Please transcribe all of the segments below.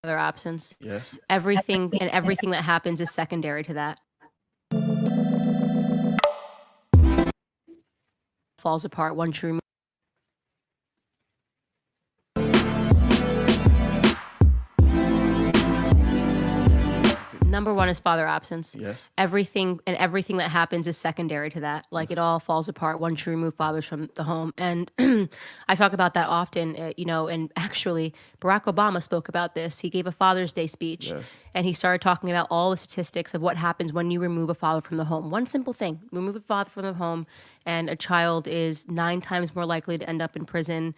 Their absence. Yes. Everything and everything that happens is secondary to that. Falls apart. One true. Number one is father absence. Yes. Everything and everything that happens is secondary to that. Like it all falls apart once you remove fathers from the home. And I talk about that often, and actually Barack Obama spoke about this. He gave a Father's Day speech. Yes. And he started talking about all the statistics of what happens when you remove a father from the home. One simple thing, remove a father from the home, and a child is 9 times more likely to end up in prison,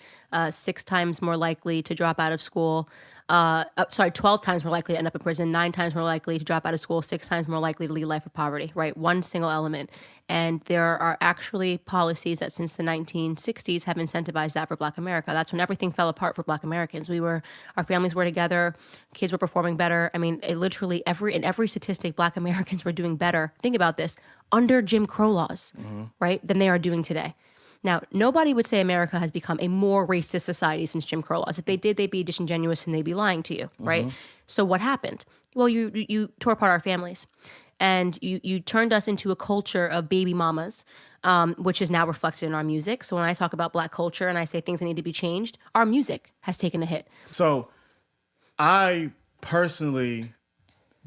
6 times more likely to drop out of school. 12 times more likely to end up in prison, 9 times more likely to drop out of school, 6 times more likely to lead a life of poverty, right? One single element. And there are actually policies that since the 1960s have incentivized that for Black America. That's when everything fell apart for Black Americans. Our families were together, kids were performing better. I mean, literally in every statistic, Black Americans were doing better. Think about this, under Jim Crow laws, right, than they are doing today. Now, nobody would say America has become a more racist society since Jim Crow laws. If they did, they'd be disingenuous and they'd be lying to you, right? So what happened? Well, you tore apart our families, and you turned us into a culture of baby mamas, which is now reflected in our music. So when I talk about Black culture and I say things that need to be changed, our music has taken a hit. So I personally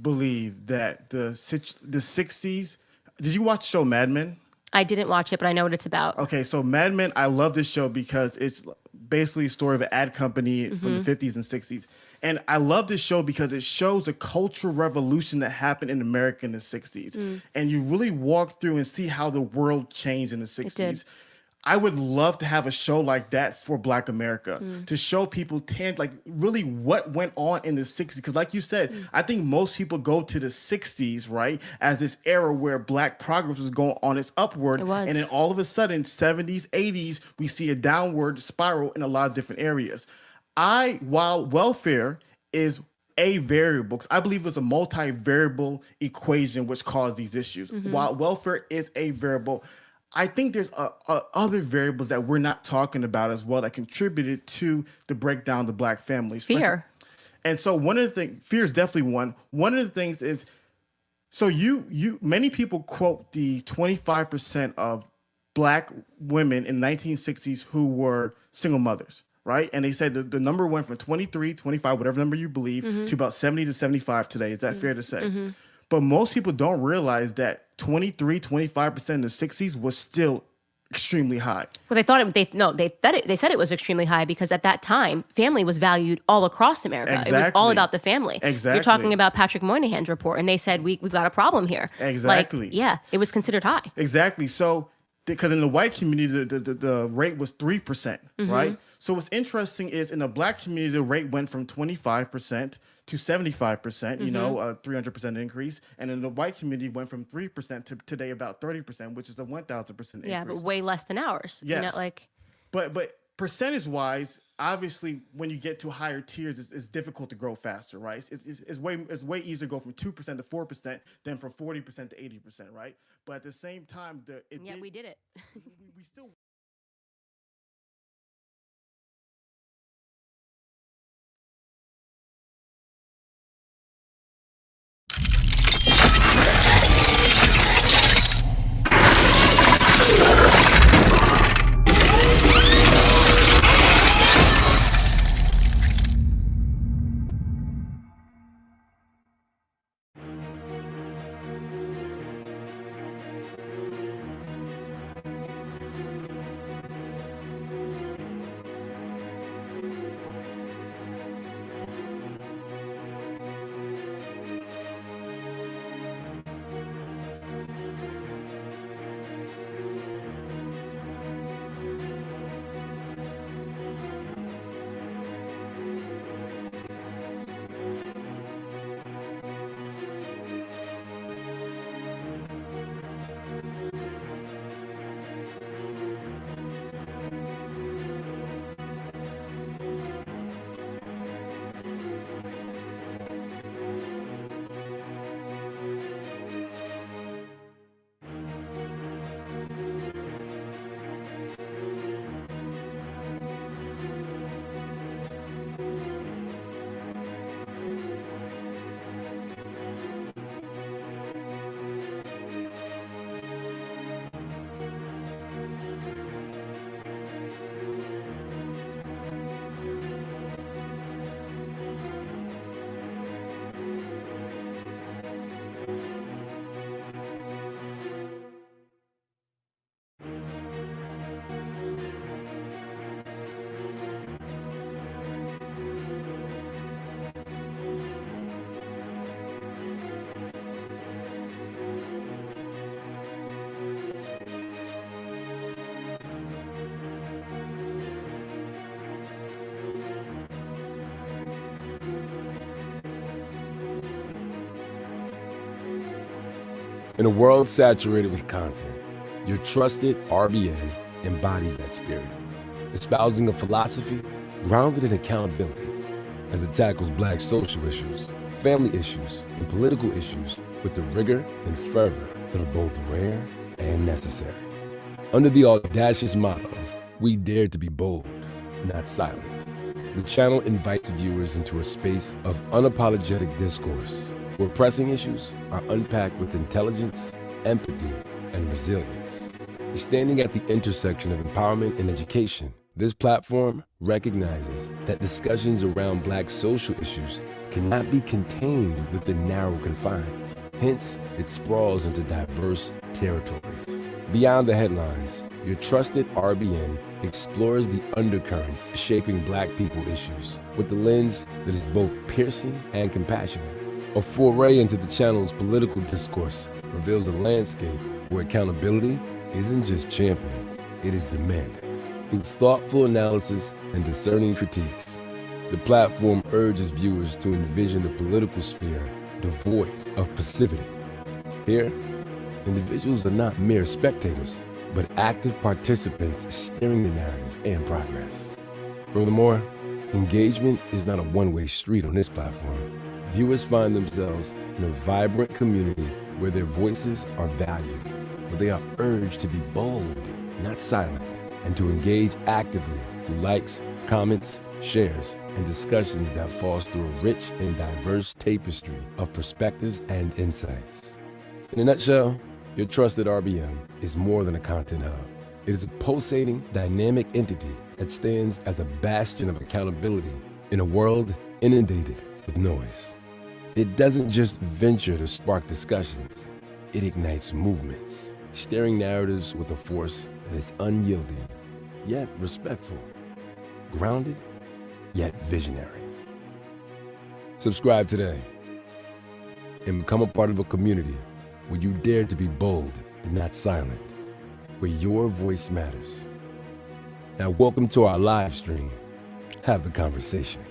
believe that the 60s, did you watch the show Mad Men? I didn't watch it, but I know what it's about. Okay, so Mad Men, I love this show because it's basically a story of an ad company from the 50s and 60s. And I love this show because it shows a cultural revolution that happened in America in the 60s. And you really walk through and see how the world changed in the 60s. I would love to have a show like that for Black America, to show people really what went on in the 60s. Because like you said, I think most people go to the 60s, right, as this era where Black progress was going on its upward. It was. And then all of a sudden, 70s, 80s, we see a downward spiral in a lot of different areas. While welfare is a variable, because I believe it's a multi-variable equation which caused these issues. While welfare is a variable, I think there's other variables that we're not talking about as well that contributed to the breakdown of the Black families. Fear. And so one of the things, fear is definitely one. One of the things is, so many people quote the 25% of Black women in the 1960s who were single mothers, right? And they said the number went from 23, 25, whatever number you believe, to about 70 to 75 today. Is that fair to say? But most people don't realize that 23, 25% in the 60s was still extremely high. Well, they said it was extremely high because at that time, family was valued all across America. Exactly. It was all about the family. Exactly. You're talking about Patrick Moynihan's report, and they said we've got a problem here. Exactly. It was considered high. Exactly. So, because in the white community, the rate was 3%, right? So what's interesting is in the Black community, the rate went from 25% to 75%, 300% increase. And in the white community, went from 3% to today about 30%, which is a 1,000% increase. Yeah, but way less than ours. Yes. But percentage-wise, obviously, when you get to higher tiers, it's difficult to grow faster, right? It's way easier to go from 2% to 4% than from 40% to 80%, right? But at the same time, we did it. we still. In a world saturated with content, your trusted RBN embodies that spirit, espousing a philosophy grounded in accountability as it tackles Black social issues, family issues, and political issues with the rigor and fervor that are both rare and necessary. Under the audacious motto, we dare to be bold, not silent, the channel invites viewers into a space of unapologetic discourse, where pressing issues are unpacked with intelligence, empathy, and resilience. Standing at the intersection of empowerment and education, this platform recognizes that discussions around Black social issues cannot be contained within narrow confines. Hence, it sprawls into diverse territories. Beyond the headlines, your trusted RBN explores the undercurrents shaping Black people issues with the lens that is both piercing and compassionate. A foray into the channel's political discourse reveals a landscape where accountability isn't just championed, it is demanded. Through thoughtful analysis and discerning critiques, the platform urges viewers to envision a political sphere devoid of passivity. Here, individuals are not mere spectators, but active participants steering the narrative and progress. Furthermore, engagement is not a one-way street on this platform. Viewers find themselves in a vibrant community where their voices are valued, where they are urged to be bold, not silent, and to engage actively through likes, comments, shares, and discussions that foster a rich and diverse tapestry of perspectives and insights. In a nutshell, your trusted RBM is more than a content hub. It is a pulsating, dynamic entity that stands as a bastion of accountability in a world inundated with noise. It doesn't just venture to spark discussions, it ignites movements, steering narratives with a force that is unyielding, yet respectful, grounded, yet visionary. Subscribe today and become a part of a community where you dare to be bold and not silent, where your voice matters. Now, welcome to our live stream. Have the conversation.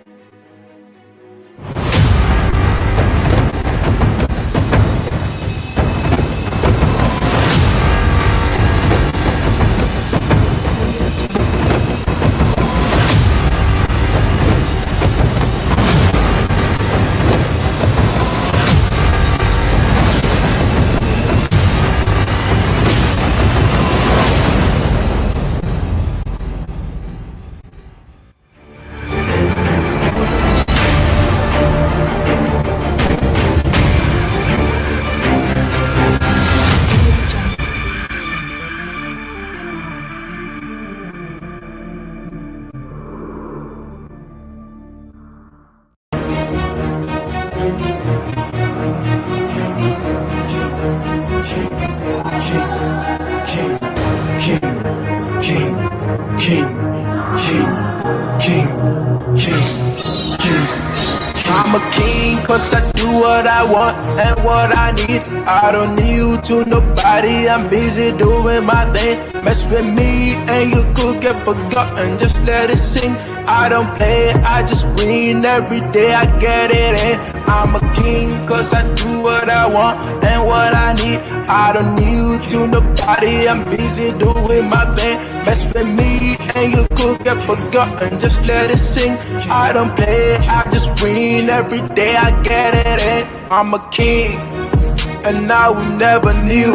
I'm a king, cause I do what I want and what I need. I don't need you to nobody, I'm busy doing my thing. Mess with me and you could get forgotten, just let it sing. I don't play, I just win, every day I get it in. I'm a king, cause I do what I want and what I need. I don't need you to nobody, I'm busy doing my thing. Mess with me and you could get forgotten, just let it sing. I don't play, I just win, every day I get it in. I'm a king, and I will never knew.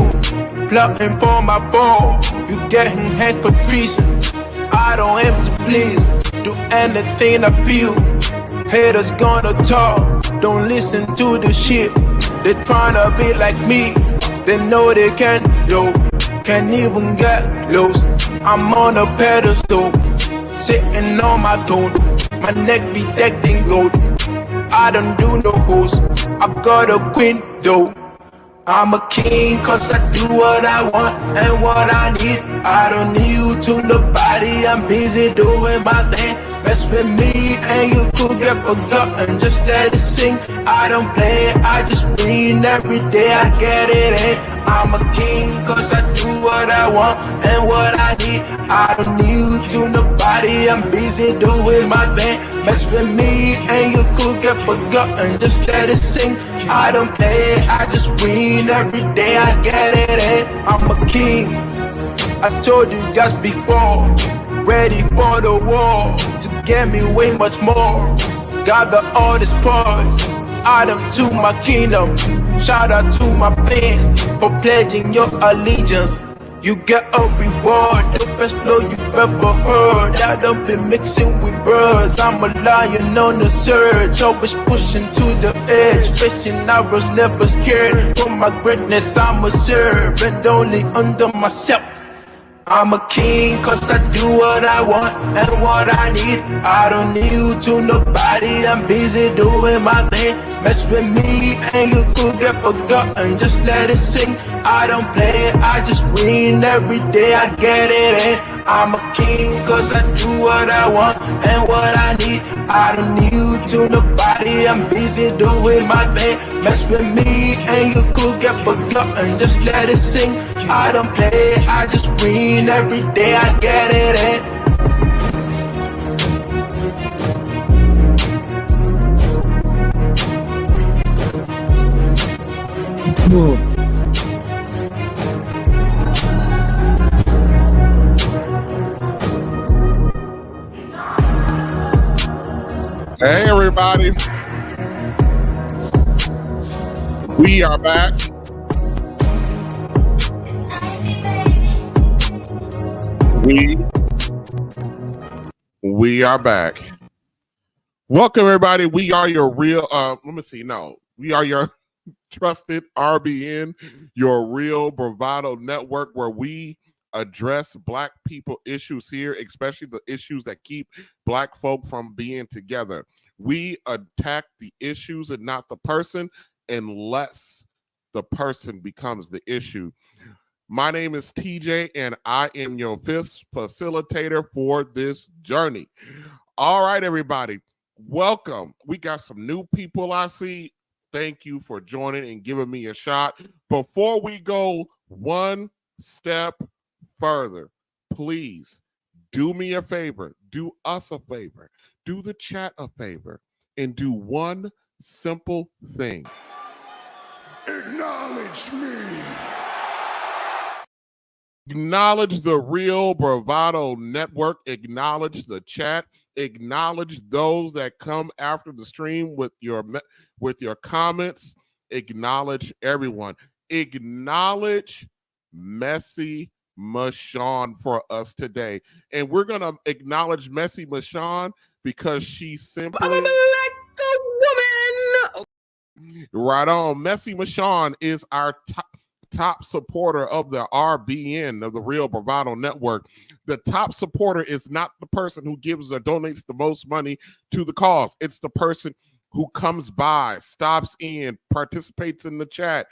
Plotting for my fall, you getting heck for treason. I don't aim to please, do anything I feel. Haters gonna talk, don't listen to the shit. They tryna be like me, they know they can, yo. Can't even get lost, I'm on a pedestal, sitting on my throne. My neck be decked in gold, I don't do no hoes, I've got a queen though. I'm a king, cause I do what I want and what I need. I don't need you to nobody, I'm busy doing my thing. Mess with me and you could get forgotten, just let it sing. I don't play, I just win, every day I get it in. I'm a king, cause I do what I want and what I need. I don't need you to nobody, nobody, I'm busy doing my thing. Mess with me and you could get forgotten, just let it sing. I don't play it, I just win every day, I get it in. I'm a king, I told you guys before. Ready for the war, to get me way much more. Gather all this parts, add them to my kingdom. Shout out to my fans for pledging your allegiance. You get a reward, the best flow you've ever heard. I don't be mixing with birds, I'm a lion on the surge. Always pushing to the edge, facing arrows, never scared. For my greatness I'ma serve, and only under myself. I'm a king cause I do what I want and what I need. I don't need you to nobody, I'm busy doing my thing. Mess with me and you could get forgotten, just let it sing. I don't play it, I just win every day, I get it in. I'm a king cause I do what I want and what I need. I don't need you to nobody, I'm busy doing my thing. Mess with me and you could get forgotten, just let it sing. I don't play it, I just win every day, I get it in. Hey everybody, we are back. We are back. Welcome everybody. We are your real we are your trusted RBN, your real Bravado Network, where we address Black people issues here, especially the issues that keep Black folk from being together. We attack the issues and not the person, unless the person becomes the issue. My name is TJ, and I am your fifth facilitator for this journey. All right, everybody, welcome. We got some new people I see. Thank you for joining and giving me a shot. Before we go one step further, please do me a favor, do us a favor, do the chat a favor, and do one simple thing. Acknowledge me. Acknowledge the real Bravado Network. Acknowledge the chat. Acknowledge those that come after the stream with your comments. Acknowledge everyone. Acknowledge Messy Mashawn for us today. And we're going to acknowledge Messy Mashawn because she simply... I'm a black woman! Right on. Messy Mashawn is our top supporter of the RBN, of the Real Bravado Network. The top supporter is not the person who gives or donates the most money to the cause. It's the person who comes by, stops in, participates in the chat,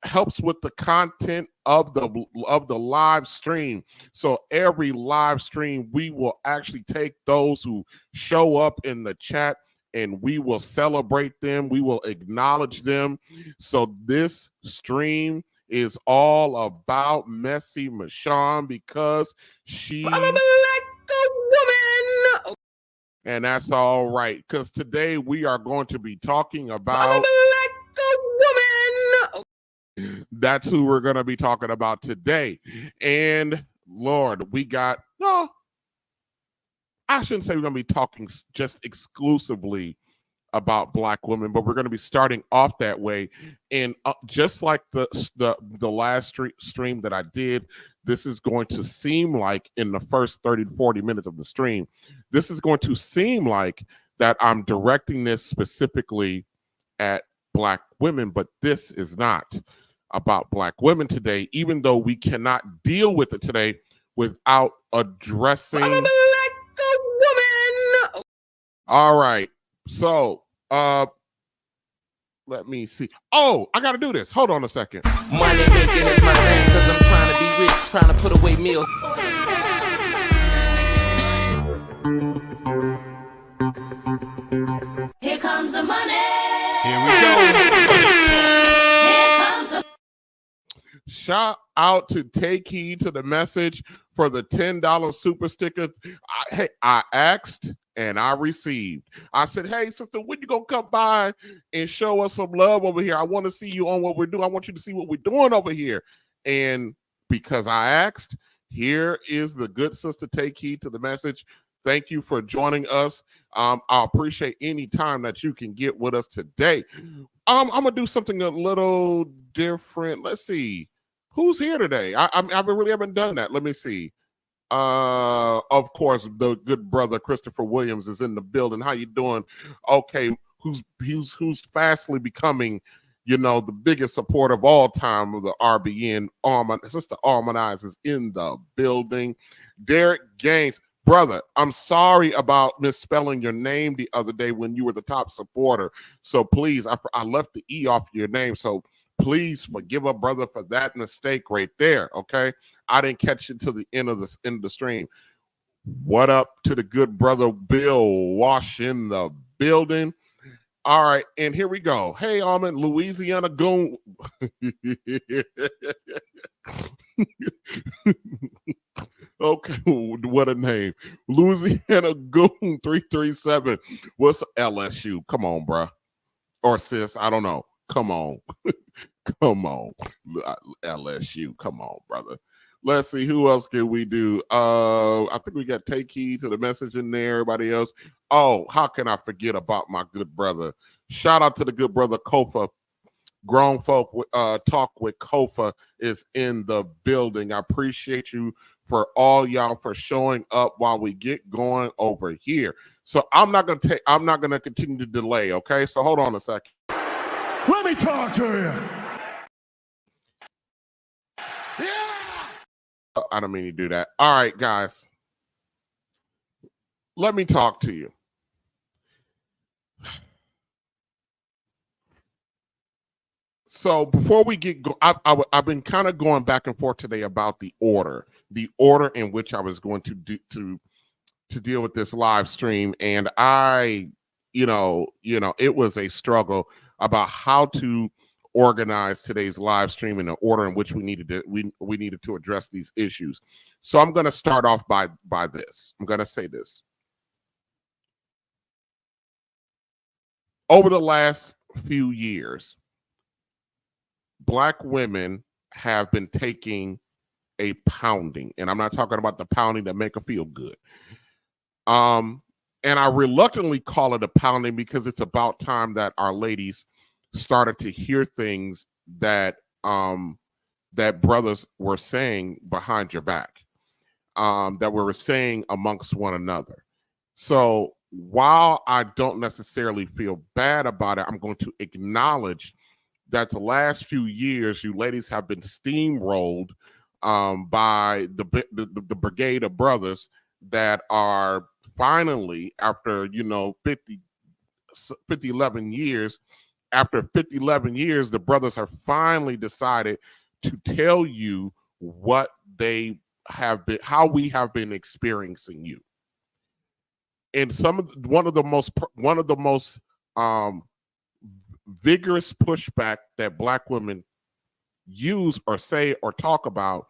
helps with the content of the live stream. So every live stream, we will actually take those who show up in the chat and we will celebrate them. We will acknowledge them. So this stream is all about Messy Mashawn because she's a black woman. And that's all right, because today we are going to be talking about a black woman. That's who we're going to be talking about today. And Lord, we got, no, I shouldn't say we're going to be talking just exclusively about Black women, but we're going to be starting off that way. And just like the last stream that I did, this is going to seem like in the first 30 to 40 minutes of the stream, this is going to seem like that I'm directing this specifically at Black women, but this is not about Black women today, even though we cannot deal with it today without addressing... I'm a black woman! All right. So, let me see. Oh, I got to do this. Hold on a second. Money making is my thing because I'm trying to be rich, trying to put away meals. Here comes the money. Here we go. Here comes the... Shout out to Take Heed to the Message for the $10 super sticker. I asked and I received. I said, hey, sister, when you gonna come by and show us some love over here? I want to see you on what we're doing. I want you to see what we're doing over here. And because I asked, here is the good sister. Take heed to the message. Thank you for joining us. I appreciate any time that you can get with us today. I'm gonna do something a little different. Let's see who's here today. I really haven't done that. Let me see. Of course, the good brother Christopher Williams is in the building. How you doing? Okay, who's fastly becoming, the biggest supporter of all time of the RBN. Sister Harmonize is in the building. Derek Gaines. Brother, I'm sorry about misspelling your name the other day when you were the top supporter. So please, I left the E off your name. So please forgive a brother for that mistake right there. Okay, I didn't catch it till the end of the stream. What up to the good brother Bill Wash in the building? All right, and here we go. Hey, Almond, Louisiana Goon. Okay, what a name. Louisiana Goon 337. What's LSU? Come on, bro. Or sis, I don't know. Come on. Come on. LSU. Come on, brother. Let's see, who else can we do? I think we got Take Heed to the Message in there. Everybody else. Oh, how can I forget about my good brother? Shout out to the good brother Kofa. Grown Folk Talk with Kofa is in the building. I appreciate you for all y'all for showing up while we get going over here. So I'm not gonna continue to delay. Okay, so hold on a second. Let me talk to you. I don't mean to do that. All right, guys, let me talk to you. So before we get I've been kind of going back and forth today about the order in which I was going to deal with this live stream, and it was a struggle about how to organize today's live stream in the order in which we needed to address these issues. So I'm going to start off by this. I'm going to say this. Over the last few years, Black women have been taking a pounding, and I'm not talking about the pounding that make her feel good. And I reluctantly call it a pounding because it's about time that our ladies started to hear things that that brothers were saying behind your back, that we were saying amongst one another. So while I don't necessarily feel bad about it, I'm going to acknowledge that the last few years, you ladies have been steamrolled by the brigade of brothers that are finally, after 11 years, the brothers have finally decided to tell you what they have been, how we have been experiencing you. And one of the most vigorous pushback that Black women use or say or talk about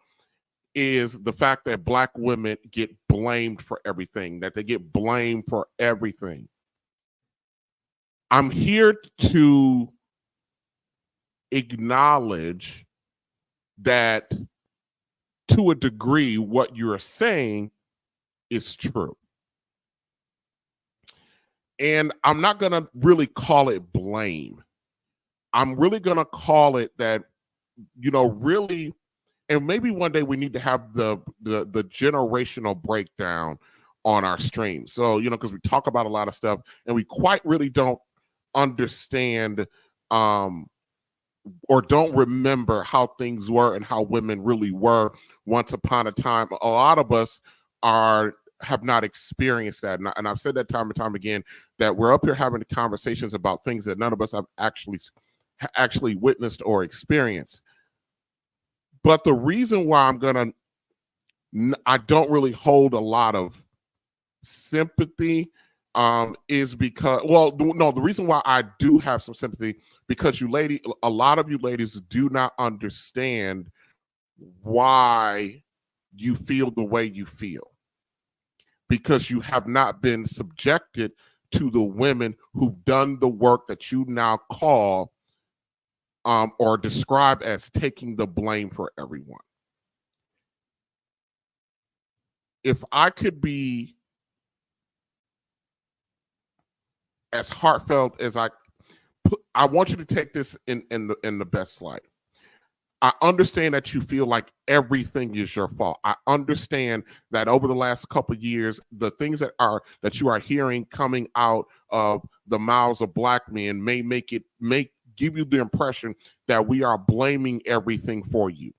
is the fact that Black women get blamed for everything, that they get blamed for everything. I'm here to acknowledge that to a degree what you're saying is true. And I'm not going to really call it blame. I'm really going to call it that, really, and maybe one day we need to have the generational breakdown on our stream. So, because we talk about a lot of stuff and we quite really don't understand or don't remember how things were and how women really were once upon a time. A lot of us have not experienced that. And I've said that time and time again, that we're up here having conversations about things that none of us have actually witnessed or experienced. But the reason why I don't really hold a lot of sympathy is because, the reason why I do have some sympathy, because a lot of you ladies do not understand why you feel the way you feel, because you have not been subjected to the women who've done the work that you now call or describe as taking the blame for everyone. If I could be as heartfelt as I want you to take this in the best light. I understand that you feel like everything is your fault. I understand that over the last couple of years, the things that you are hearing coming out of the mouths of Black men may give you the impression that we are blaming everything for you,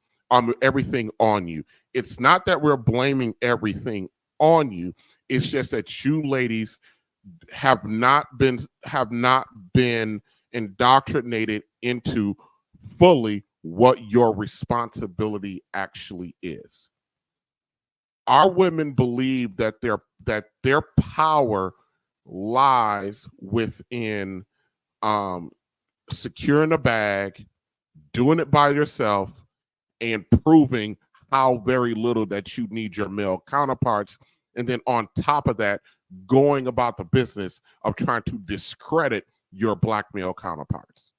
everything on you. It's not that we're blaming everything on you. It's just that you ladies have not been indoctrinated into fully what your responsibility actually is. Our women believe that their power lies within securing a bag, doing it by yourself, and proving how very little that you need your male counterparts. And then on top of that, going about the business of trying to discredit your Black male counterparts.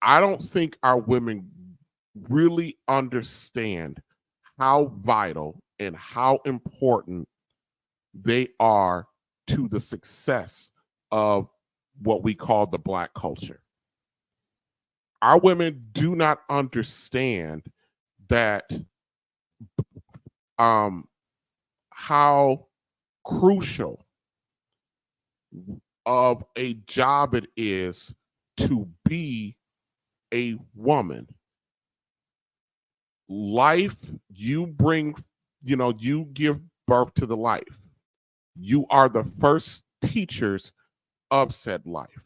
I don't think our women really understand how vital and how important they are to the success of what we call the Black culture. Our women do not understand that how crucial of a job it is to be a woman. Life, you give birth to the life. You are the first teachers of said life.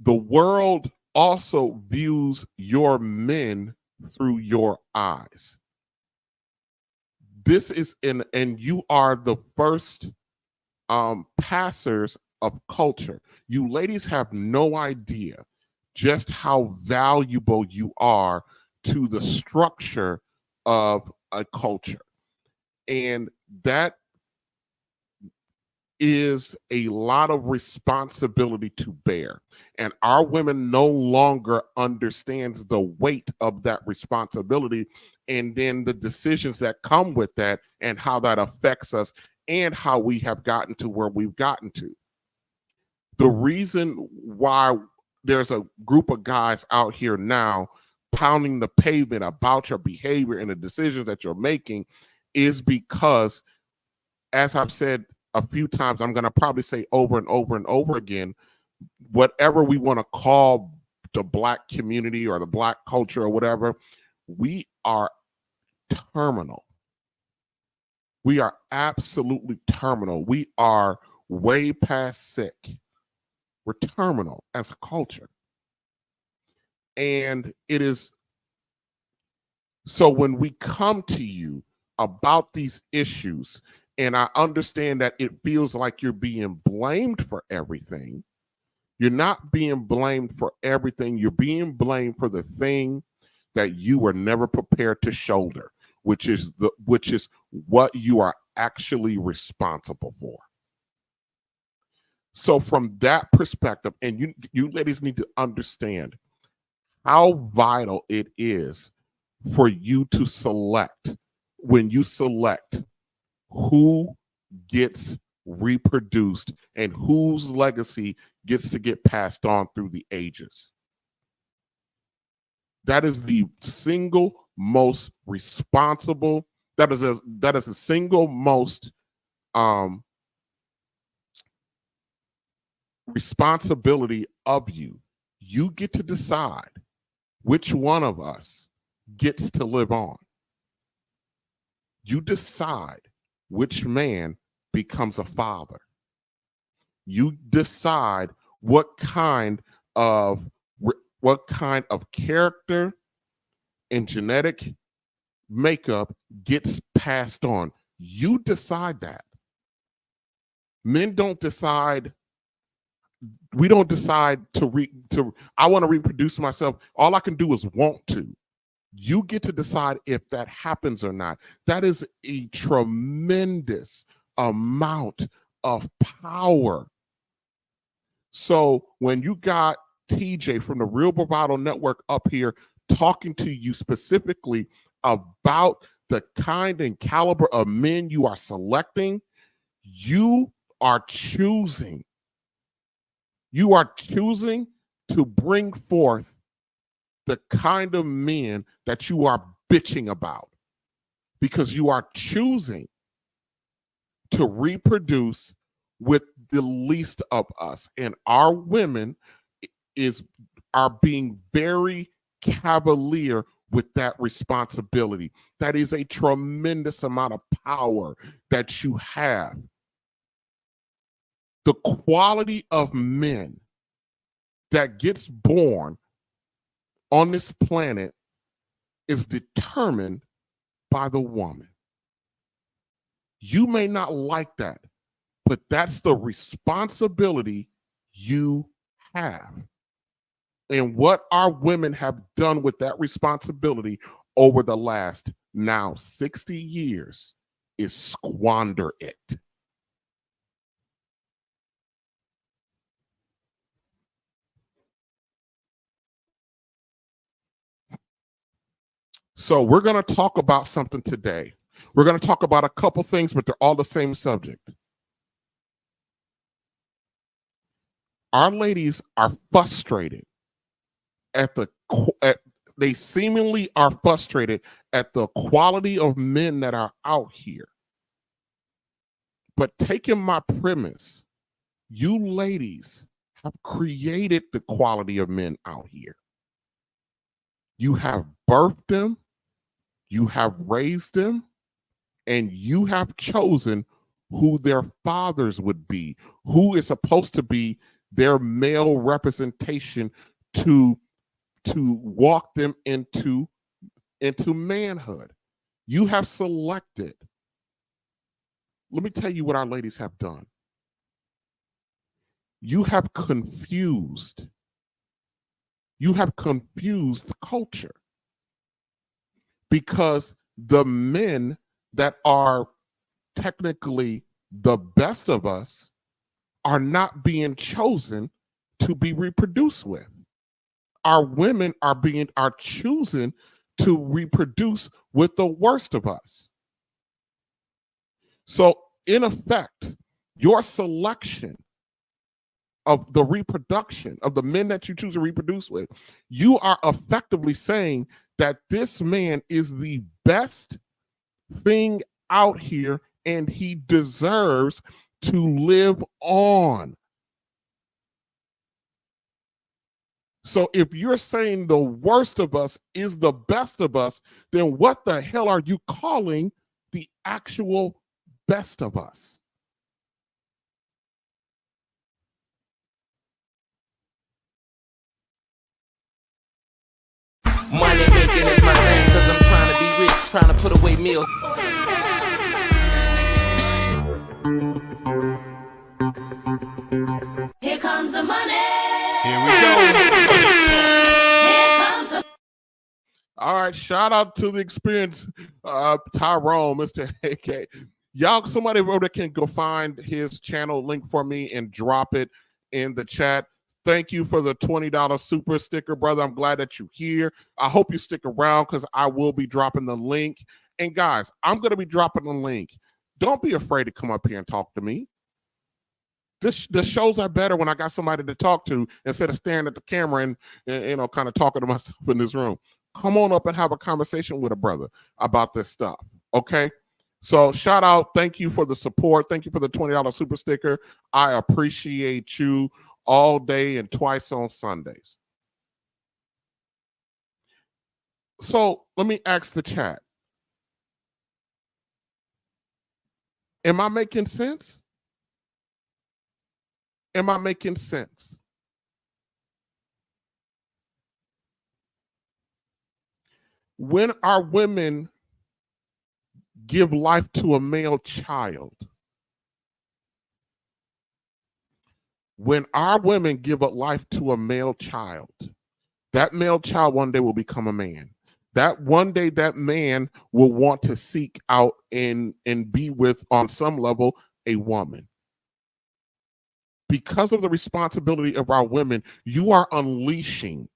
The world also views your men through your eyes. This is and you are the first passers of culture. You ladies have no idea just how valuable you are to the structure of a culture. And that is a lot of responsibility to bear. And our women no longer understands the weight of that responsibility and then the decisions that come with that and how that affects us and how we have gotten to where we've gotten to. The reason why there's a group of guys out here now pounding the pavement about your behavior and the decisions that you're making is because, as I've said a few times, I'm going to probably say over and over and over again, whatever we want to call the Black community or the Black culture or whatever, we are terminal. We are absolutely terminal. We are way past sick. We're terminal as a culture. And it is, so when we come to you about these issues, and I understand that it feels like you're being blamed for everything, you're not being blamed for everything. You're being blamed for the thing that you were never prepared to shoulder, which is what you are actually responsible for. So from that perspective, and you ladies need to understand how vital it is for you to select, when you select who gets reproduced and whose legacy gets to get passed on through the ages. That is the single most responsible, that is the single most responsibility of you. You get to decide which one of us gets to live on. You decide which man becomes a father. You decide what kind of character and genetic makeup gets passed on. You decide that. Men don't decide We don't decide I want to reproduce myself. All I can do is want to. You get to decide if that happens or not. That is a tremendous amount of power. So when you got TJ from the Real Bravado Network up here talking to you specifically about the kind and caliber of men you are selecting, you are choosing. You are choosing to bring forth the kind of men that you are bitching about, because you are choosing to reproduce with the least of us. And our women are being very cavalier with that responsibility. That is a tremendous amount of power that you have. The quality of men that gets born on this planet is determined by the woman. You may not like that, but that's the responsibility you have. And what our women have done with that responsibility over the last now 60 years is squander it. So we're going to talk about something today. We're going to talk about a couple things, but they're all the same subject. Our ladies are frustrated they seemingly are frustrated at the quality of men that are out here. But taking my premise, you ladies have created the quality of men out here. You have birthed them, you have raised them, and you have chosen who their fathers would be, who is supposed to be their male representation to walk them into manhood. You have selected. Let me tell you what our ladies have done. You have confused. You have confused culture, because the men that are technically the best of us are not being chosen to be reproduced with. Our women are choosing to reproduce with the worst of us. So in effect, your selection of the reproduction of the men that you choose to reproduce with, you are effectively saying that this man is the best thing out here and he deserves to live on. So if you're saying the worst of us is the best of us, then what the hell are you calling the actual best of us? Money making is my thing, cause I'm trying to be rich, trying to put away meals. Here comes the money. Here we go. All right, shout out to the experience, Tyrone, Mr. AK. Y'all, somebody over there can go find his channel link for me and drop it in the chat. Thank you for the $20 super sticker, brother. I'm glad that you're here. I hope you stick around because I will be dropping the link. And guys, I'm going to be dropping the link. Don't be afraid to come up here and talk to me. The shows are better when I got somebody to talk to instead of staring at the camera and you know, kind of talking to myself in this room. Come on up and have a conversation with a brother about this stuff, okay? So shout out. Thank you for the support. Thank you for the $20 super sticker. I appreciate you all day and twice on Sundays. So let me ask the chat. Am I making sense? Am I making sense? When our women give life to a male child, When our women give up life to a male child, that male child one day will become a man. That one day that man will want to seek out and be with, on some level, a woman. Because of the responsibility of our women, you are unleashing,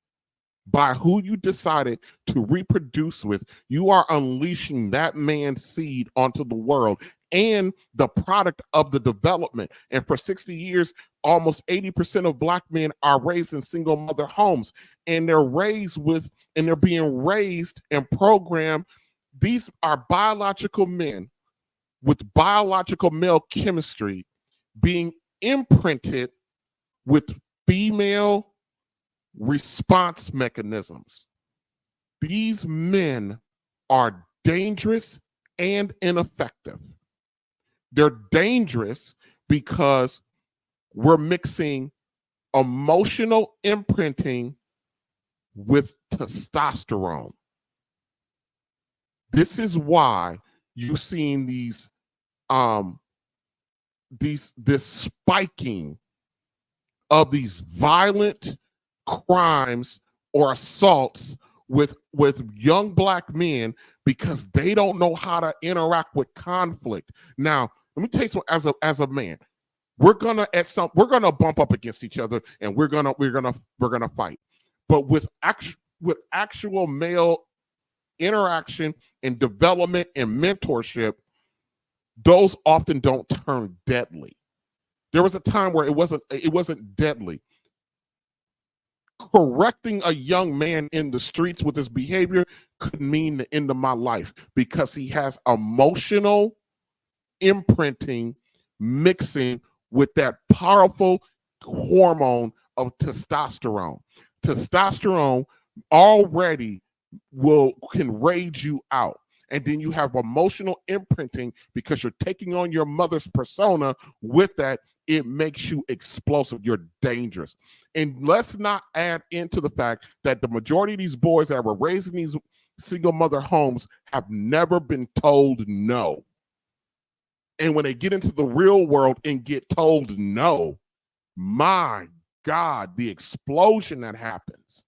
by who you decided to reproduce with, you are unleashing that man's seed onto the world and the product of the development. And for 60 years, almost 80% of Black men are raised in single mother homes, and they're being raised and programmed. These are biological men with biological male chemistry being imprinted with female response mechanisms. These men are dangerous and ineffective. They're dangerous because we're mixing emotional imprinting with testosterone. This is why you've seen this spiking of these violent crimes or assaults with young Black men, because they don't know how to interact with conflict. Now, let me tell you something. As a man, we're gonna bump up against each other, and we're gonna fight. But with actual male interaction and development and mentorship, those often don't turn deadly. There was a time where it wasn't deadly. Correcting a young man in the streets with his behavior could mean the end of my life, because he has emotional imprinting mixing with that powerful hormone of testosterone. Testosterone already can rage you out. And then you have emotional imprinting because you're taking on your mother's persona. With that, it makes you explosive. You're dangerous. And let's not add into the fact that the majority of these boys that were raised in these single mother homes have never been told no. And when they get into the real world and get told no, my God, the explosion that happens.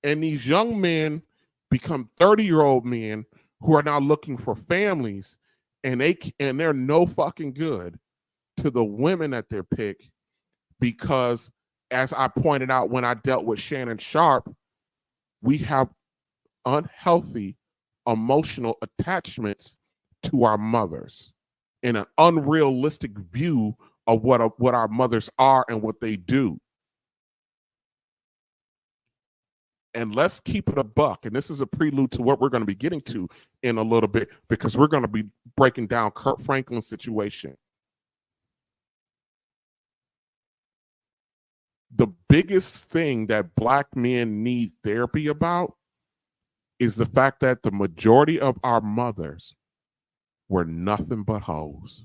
And these young men become 30-year-old men who are now looking for families, and they're no fucking good to the women that they pick, because, as I pointed out when I dealt with Shannon Sharp, we have unhealthy emotional attachments to our mothers and an unrealistic view of what our mothers are and what they do. And let's keep it a buck. And this is a prelude to what we're going to be getting to in a little bit, because we're going to be breaking down Kirk Franklin's situation. The biggest thing that Black men need therapy about is the fact that the majority of our mothers were nothing but hoes.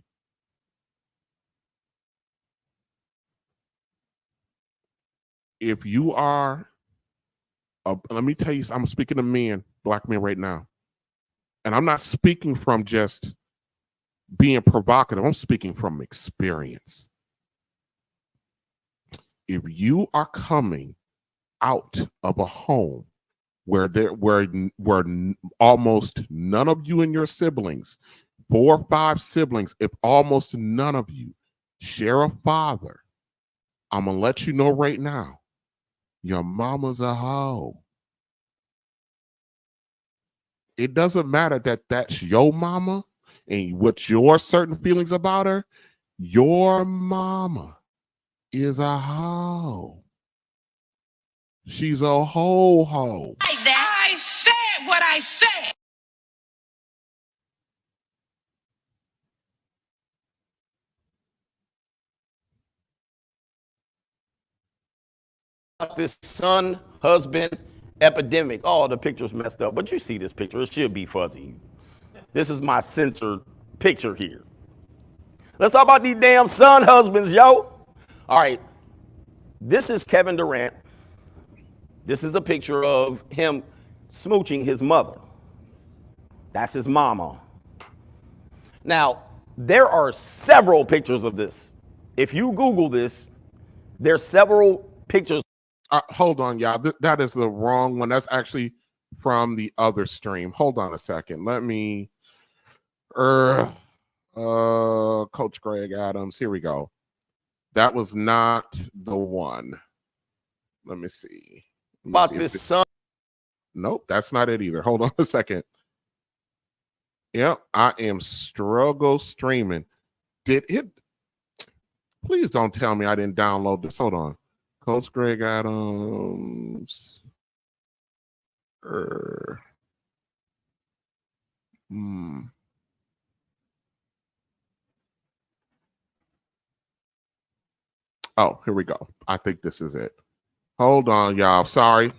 If you are let me tell you, I'm speaking to men, Black men right now. And I'm not speaking from just being provocative. I'm speaking from experience. If you are coming out of a home where almost none of you and your siblings, 4 or 5 siblings, if almost none of you share a father, I'm going to let you know right now, your mama's a hoe. It doesn't matter that that's your mama and what your certain feelings about her. Your mama is a hoe. She's a hoe. I said what I said. This son, husband, epidemic. Oh, the picture's messed up, but you see this picture. It should be fuzzy. This is my censored picture here. Let's talk about these damn son husbands, yo. All right. This is Kevin Durant. This is a picture of him smooching his mother. That's his mama. Now, there are several pictures of this. If you Google this, there's several pictures. Hold on, y'all. That is the wrong one. That's actually from the other stream. Hold on a second. Let me. Coach Greg Adams. Here we go. That was not the one. Let me see. About this son. Nope, that's not it either. Hold on a second. Yep, I am struggle streaming. Did it? Please don't tell me I didn't download this. Hold on. Coach Greg Adams. Oh, here we go. I think this is it. Hold on, y'all. Sorry.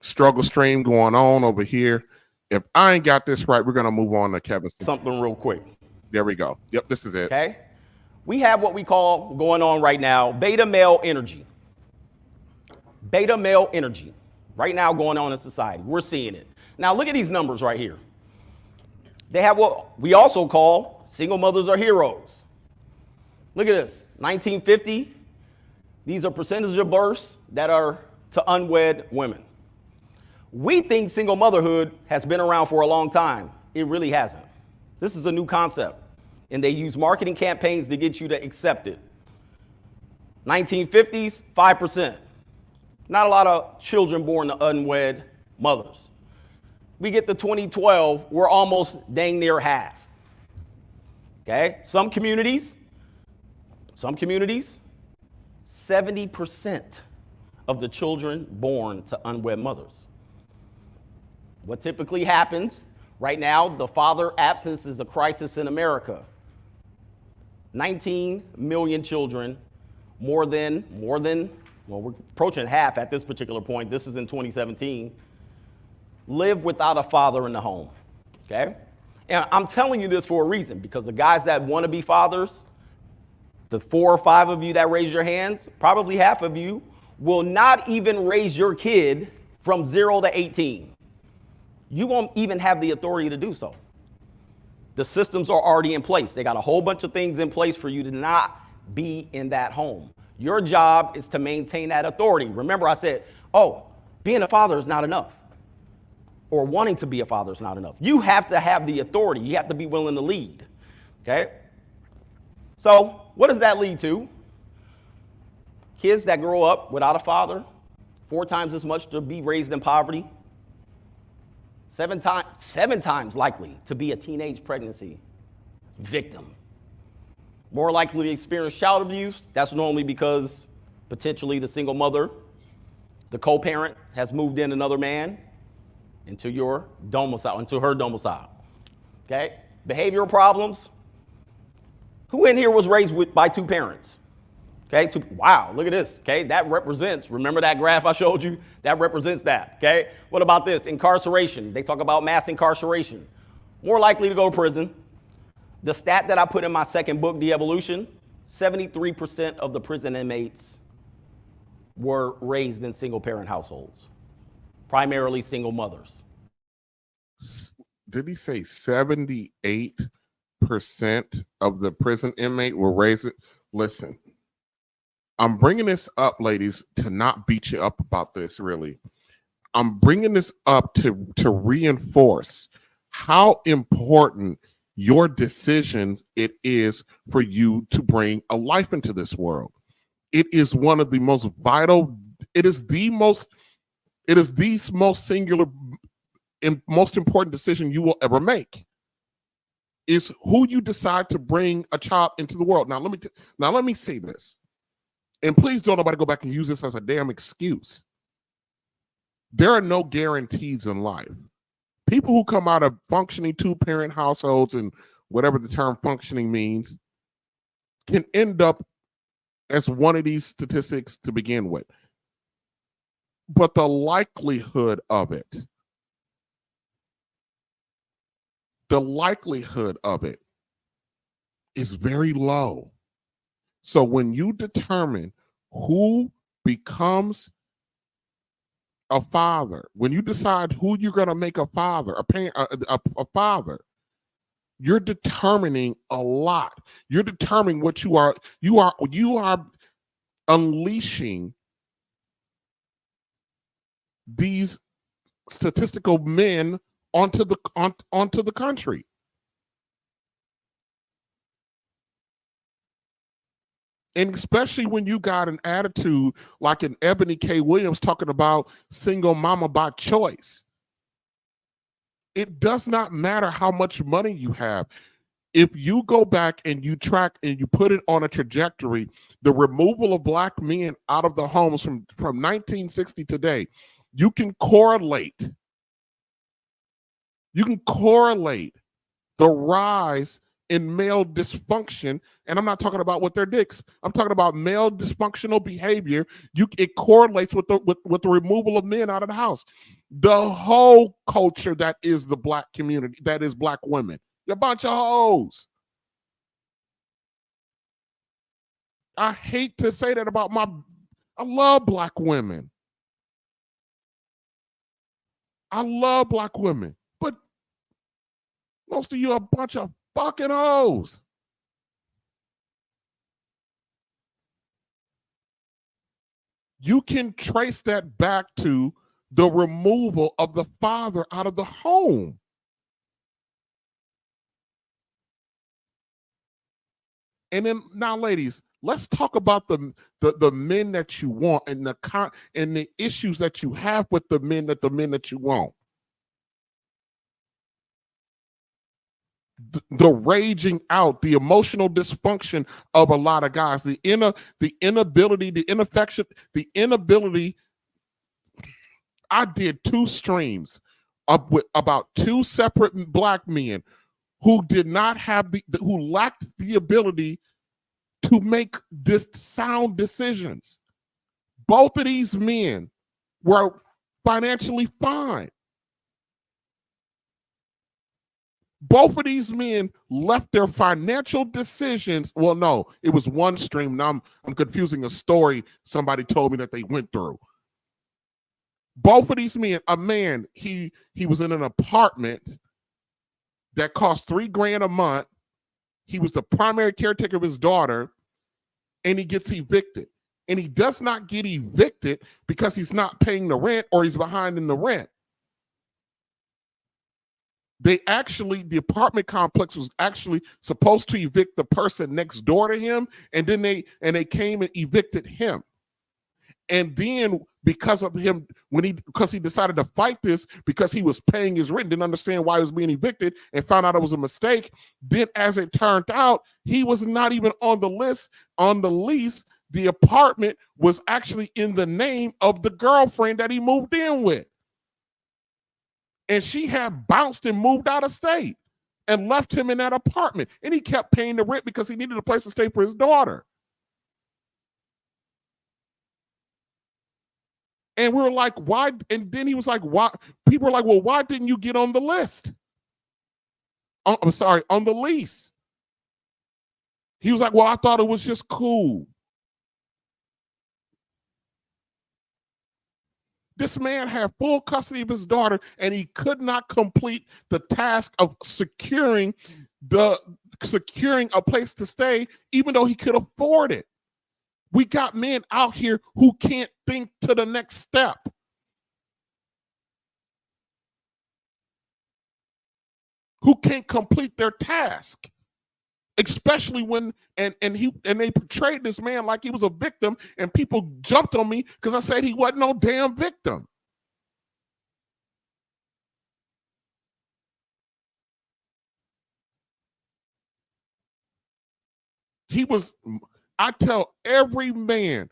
Struggle stream going on over here. If I ain't got this right, we're going to move on to Kevin. Something real quick. There we go. Yep, this is it. Okay. We have what we call going on right now, beta male energy. Beta male energy. Right now going on in society. We're seeing it. Now look at these numbers right here. They have what we also call single mothers are heroes. Look at this. 1950. These are percentage of births that are to unwed women. We think single motherhood has been around for a long time. It really hasn't. This is a new concept, and they use marketing campaigns to get you to accept it. 1950s, 5%. Not a lot of children born to unwed mothers. We get to 2012, we're almost dang near half. Okay? Some communities, 70% of the children born to unwed mothers. What typically happens right now, the father absence is a crisis in America. 19 million children, more than, well, we're approaching half at this particular point. This is in 2017, live without a father in the home, okay? And I'm telling you this for a reason, because the guys that want to be fathers, the 4 or 5 of you that raise your hands, probably half of you will not even raise your kid from 0 to 18. You won't even have the authority to do so. The systems are already in place. They got a whole bunch of things in place for you to not be in that home. Your job is to maintain that authority. Remember I said, oh, being a father is not enough. Or wanting to be a father is not enough. You have to have the authority. You have to be willing to lead, okay? So what does that lead to? Kids that grow up without a father, 4 times as much to be raised in poverty, 7 times likely to be a teenage pregnancy victim. More likely to experience child abuse. That's normally because potentially the single mother, the co-parent, has moved in another man into your domicile, into her domicile. Okay? Behavioral problems. Who in here was raised by 2 parents? Okay, wow, look at this. Okay, that represents, remember that graph I showed you? That represents that. Okay, what about this? Incarceration. They talk about mass incarceration. More likely to go to prison. The stat that I put in my second book, De-Evolution, 73% of the prison inmates were raised in single parent households, primarily single mothers. Did he say 78% of the prison inmate were raised? Listen. I'm bringing this up, ladies, to not beat you up about this, really. I'm bringing this up to reinforce how important your decisions it is for you to bring a life into this world. It is one of the most vital, it is the most singular and most important decision you will ever make. Is who you decide to bring a child into the world. Now let me say this. And please don't nobody go back and use this as a damn excuse. There are no guarantees in life. People who come out of functioning 2-parent households and whatever the term functioning means can end up as one of these statistics to begin with. But the likelihood of it is very low. So when you determine who becomes a father, when you decide who you're going to make a father, a parent, a father, you're determining a lot. You're determining what you are. You are unleashing these statistical men onto the country. And especially when you got an attitude like an Ebony K. Williams talking about single mama by choice. It does not matter how much money you have. If you go back and you track and you put it on a trajectory, the removal of black men out of the homes from 1960 today, you can correlate the rise in male dysfunction, and I'm not talking about with their dicks. I'm talking about male dysfunctional behavior. It correlates with the removal of men out of the house. The whole culture that is the black community, that is black women, you're a bunch of hoes. I hate to say that about I love black women. I love black women, but most of you are a bunch of fucking hoes. You can trace that back to the removal of the father out of the home. And then now, ladies, let's talk about the men that you want and the issues that you have with the men that you want. The raging out, the emotional dysfunction of a lot of guys, the inability. I did 2 streams with about 2 separate black men who did not have who lacked the ability to make sound decisions. Both of these men were financially fine. Both of these men left their financial decisions. Well, no, it was one stream. Now I'm confusing a story somebody told me that they went through. Both of these men, a man, he was in an apartment that cost $3,000 a month. He was the primary caretaker of his daughter, and he gets evicted. And he does not get evicted because he's not paying the rent or he's behind in the rent. The apartment complex was actually supposed to evict the person next door to him, and then they came and evicted him. And then because of him, because he decided to fight this because he was paying his rent, didn't understand why he was being evicted, and found out it was a mistake. Then, as it turned out, he was not even on the list, on the lease. The apartment was actually in the name of the girlfriend that he moved in with. And she had bounced and moved out of state and left him in that apartment. And he kept paying the rent because he needed a place to stay for his daughter. And we were like, why? And then he was like, why? People were like, well, why didn't you get on the list? I'm sorry, on the lease. He was like, well, I thought it was just cool. This man had full custody of his daughter, and he could not complete the task of securing a place to stay, even though he could afford it. We got men out here who can't think to the next step. Who can't complete their task. Especially when and they portrayed this man like he was a victim, and people jumped on me because I said he wasn't no damn victim. I tell every man,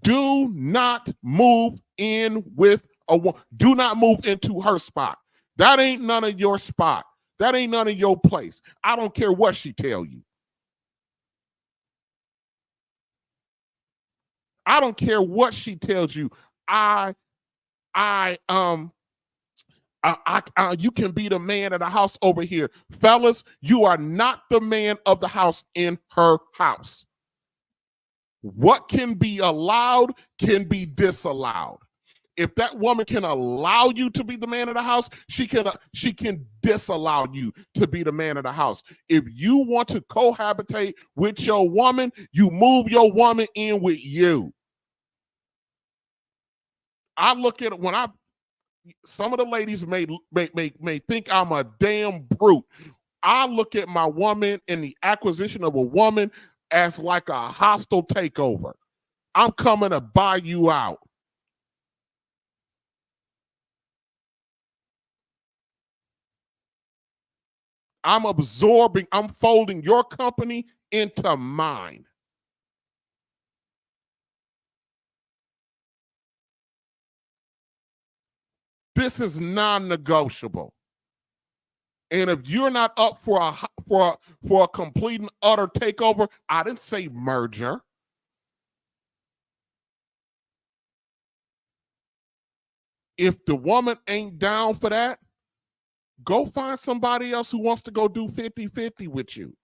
do not move in with a woman. Do not move into her spot. That ain't none of your spot. That ain't none of your place. I don't care what she tell you. I don't care what she tells you. You can be the man of the house over here. Fellas, you are not the man of the house in her house. What can be allowed can be disallowed. If that woman can allow you to be the man of the house, she can disallow you to be the man of the house. If you want to cohabitate with your woman, you move your woman in with you. I look at it when some of the ladies may think I'm a damn brute. I look at my woman and the acquisition of a woman as like a hostile takeover. I'm coming to buy you out. I'm folding your company into mine. This is non-negotiable. And if you're not up for a complete and utter takeover, I didn't say merger. If the woman ain't down for that, go find somebody else who wants to go do 50-50 with you.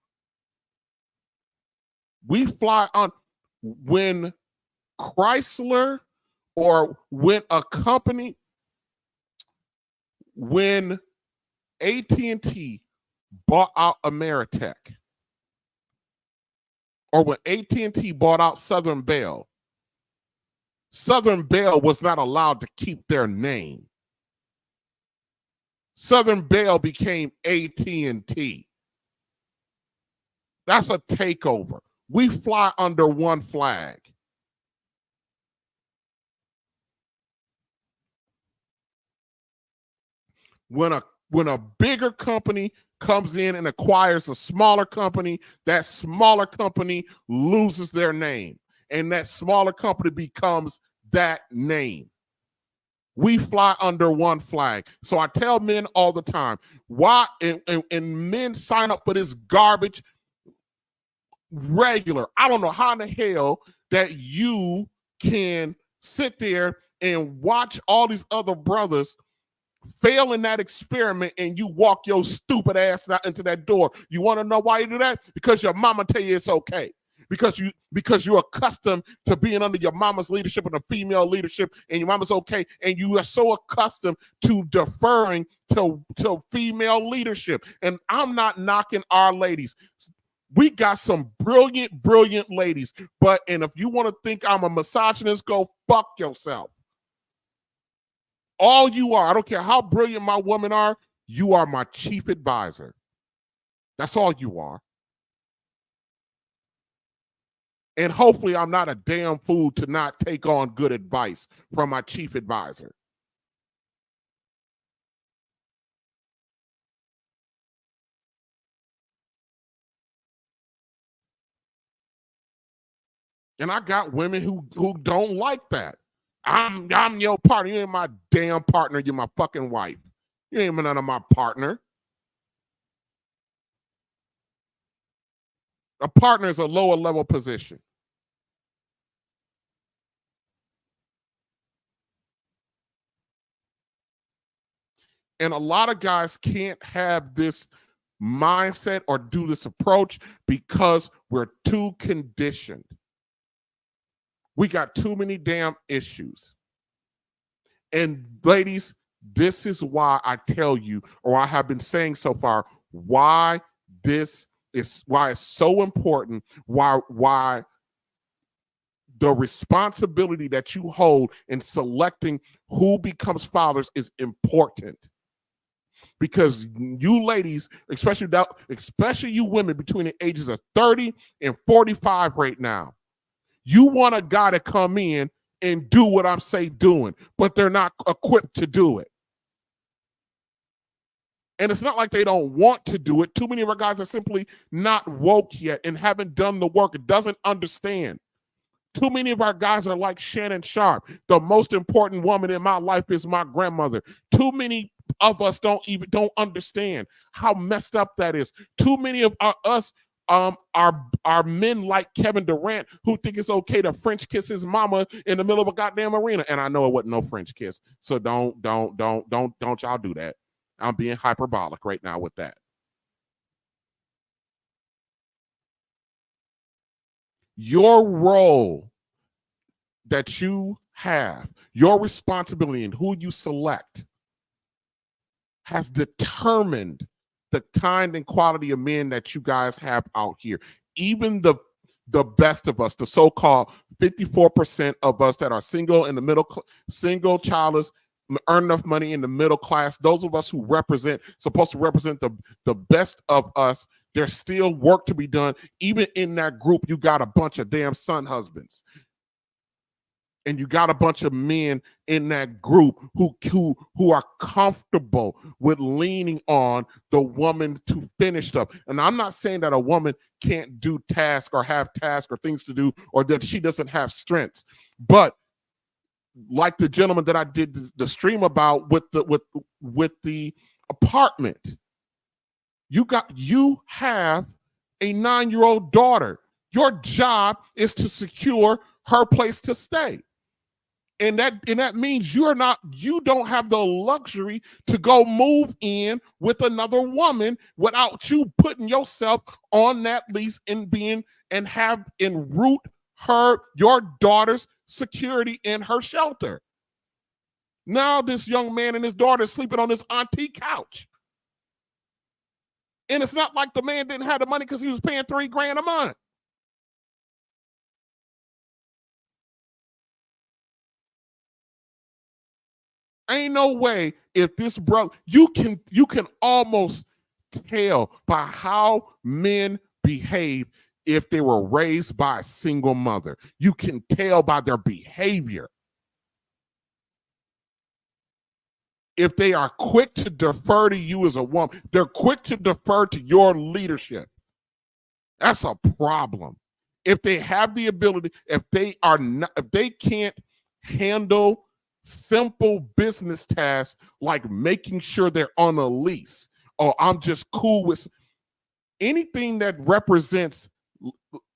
We fly on when Chrysler or when a company, when AT&T bought out Ameritech, or when AT&T bought out Southern Bell, Southern Bell was not allowed to keep their name. Southern Bell became AT&T. That's a takeover. We fly under one flag. When a bigger company comes in and acquires a smaller company, that smaller company loses their name, and that smaller company becomes that name. We fly under one flag. So I tell men all the time, why, and men sign up for this garbage regular. I don't know how in the hell that you can sit there and watch all these other brothers fail in that experiment and you walk your stupid ass out into that door. You want to know why you do that? Because your mama tell you it's okay. Because you're accustomed to being under your mama's leadership and the female leadership, and your mama's okay, and you are so accustomed to deferring to female leadership. And I'm not knocking our ladies. We got some brilliant ladies, and if you want to think I'm a misogynist, go fuck yourself. All you are, I don't care how brilliant my women are, you are my chief advisor. That's all you are. And hopefully I'm not a damn fool to not take on good advice from my chief advisor. And I got women who don't like that. I'm your partner. You ain't my damn partner. You're my fucking wife. You ain't none of my partner. A partner is a lower level position. And a lot of guys can't have this mindset or do this approach because we're too conditioned. We got too many damn issues. And ladies, this is why I tell you, or I have been saying so far, why it's so important, why the responsibility that you hold in selecting who becomes fathers is important. Because you ladies, especially you women between the ages of 30 and 45 right now, you want a guy to come in and do what I'm doing, but they're not equipped to do it. And it's not like they don't want to do it. Too many of our guys are simply not woke yet and haven't done the work, doesn't understand. Too many of our guys are like Shannon Sharp. The most important woman in my life is my grandmother. Too many of us don't understand how messed up that is. Too many of us are men like Kevin Durant who think it's okay to French kiss his mama in the middle of a goddamn arena. And I know it wasn't no French kiss. So don't y'all do that. I'm being hyperbolic right now with that. Your role that you have, your responsibility and who you select has determined the kind and quality of men that you guys have out here. Even the best of us, the so-called 54% of us that are single in the middle, single, childless, earn enough money in the middle class, those of us who supposed to represent the best of us, there's still work to be done. Even in that group, you got a bunch of damn son husbands. And you got a bunch of men in that group who are comfortable with leaning on the woman to finish stuff. And I'm not saying that a woman can't do tasks or have tasks or things to do, or that she doesn't have strengths. But like the gentleman that I did the stream about with the apartment, you have a 9-year-old daughter. Your job is to secure her place to stay. And that means you don't have the luxury to go move in with another woman without you putting yourself on that lease and root your daughter's security in her shelter. Now this young man and his daughter is sleeping on his auntie couch. And it's not like the man didn't have the money because he was paying $3,000 a month. Ain't no way if this brother, you can almost tell by how men behave if they were raised by a single mother. You can tell by their behavior. If they are quick to defer to you as a woman, they're quick to defer to your leadership. That's a problem. If they have the ability, if they can't handle simple business tasks like making sure they're on a lease, or I'm just cool with anything that represents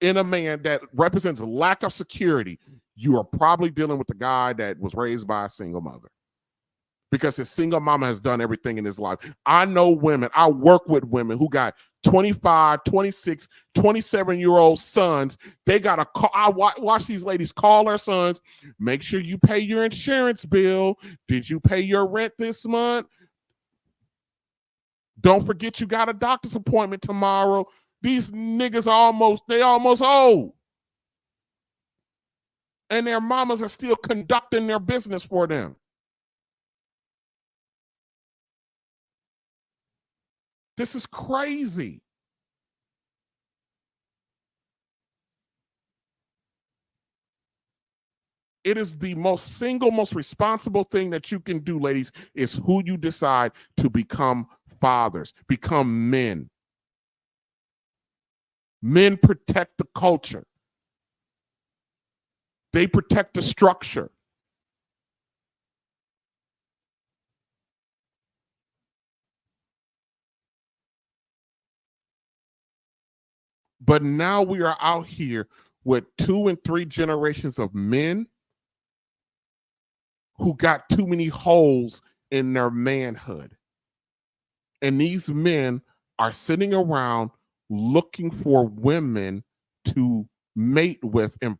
in a man that represents a lack of security, you are probably dealing with the guy that was raised by a single mother, because his single mama has done everything in his life. I know women, I work with women who got 25, 26, 27-year-old sons. They got to call. I watch these ladies call their sons, make sure you pay your insurance bill. Did you pay your rent this month? Don't forget you got a doctor's appointment tomorrow. These niggas are almost old. And their mamas are still conducting their business for them. This is crazy. It is the most responsible thing that you can do, ladies, is who you decide to become fathers, become men. Men protect the culture. They protect the structure. But now we are out here with 2 and 3 generations of men who got too many holes in their manhood. And these men are sitting around looking for women to mate with and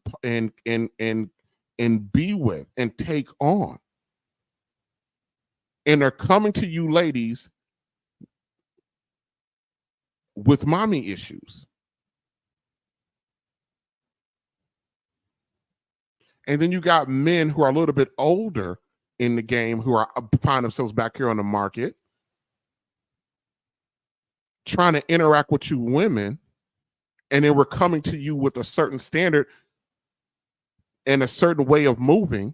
be with and take on. And they're coming to you ladies with mommy issues. And then you got men who are a little bit older in the game who are find themselves back here on the market trying to interact with you women, and then we're coming to you with a certain standard and a certain way of moving,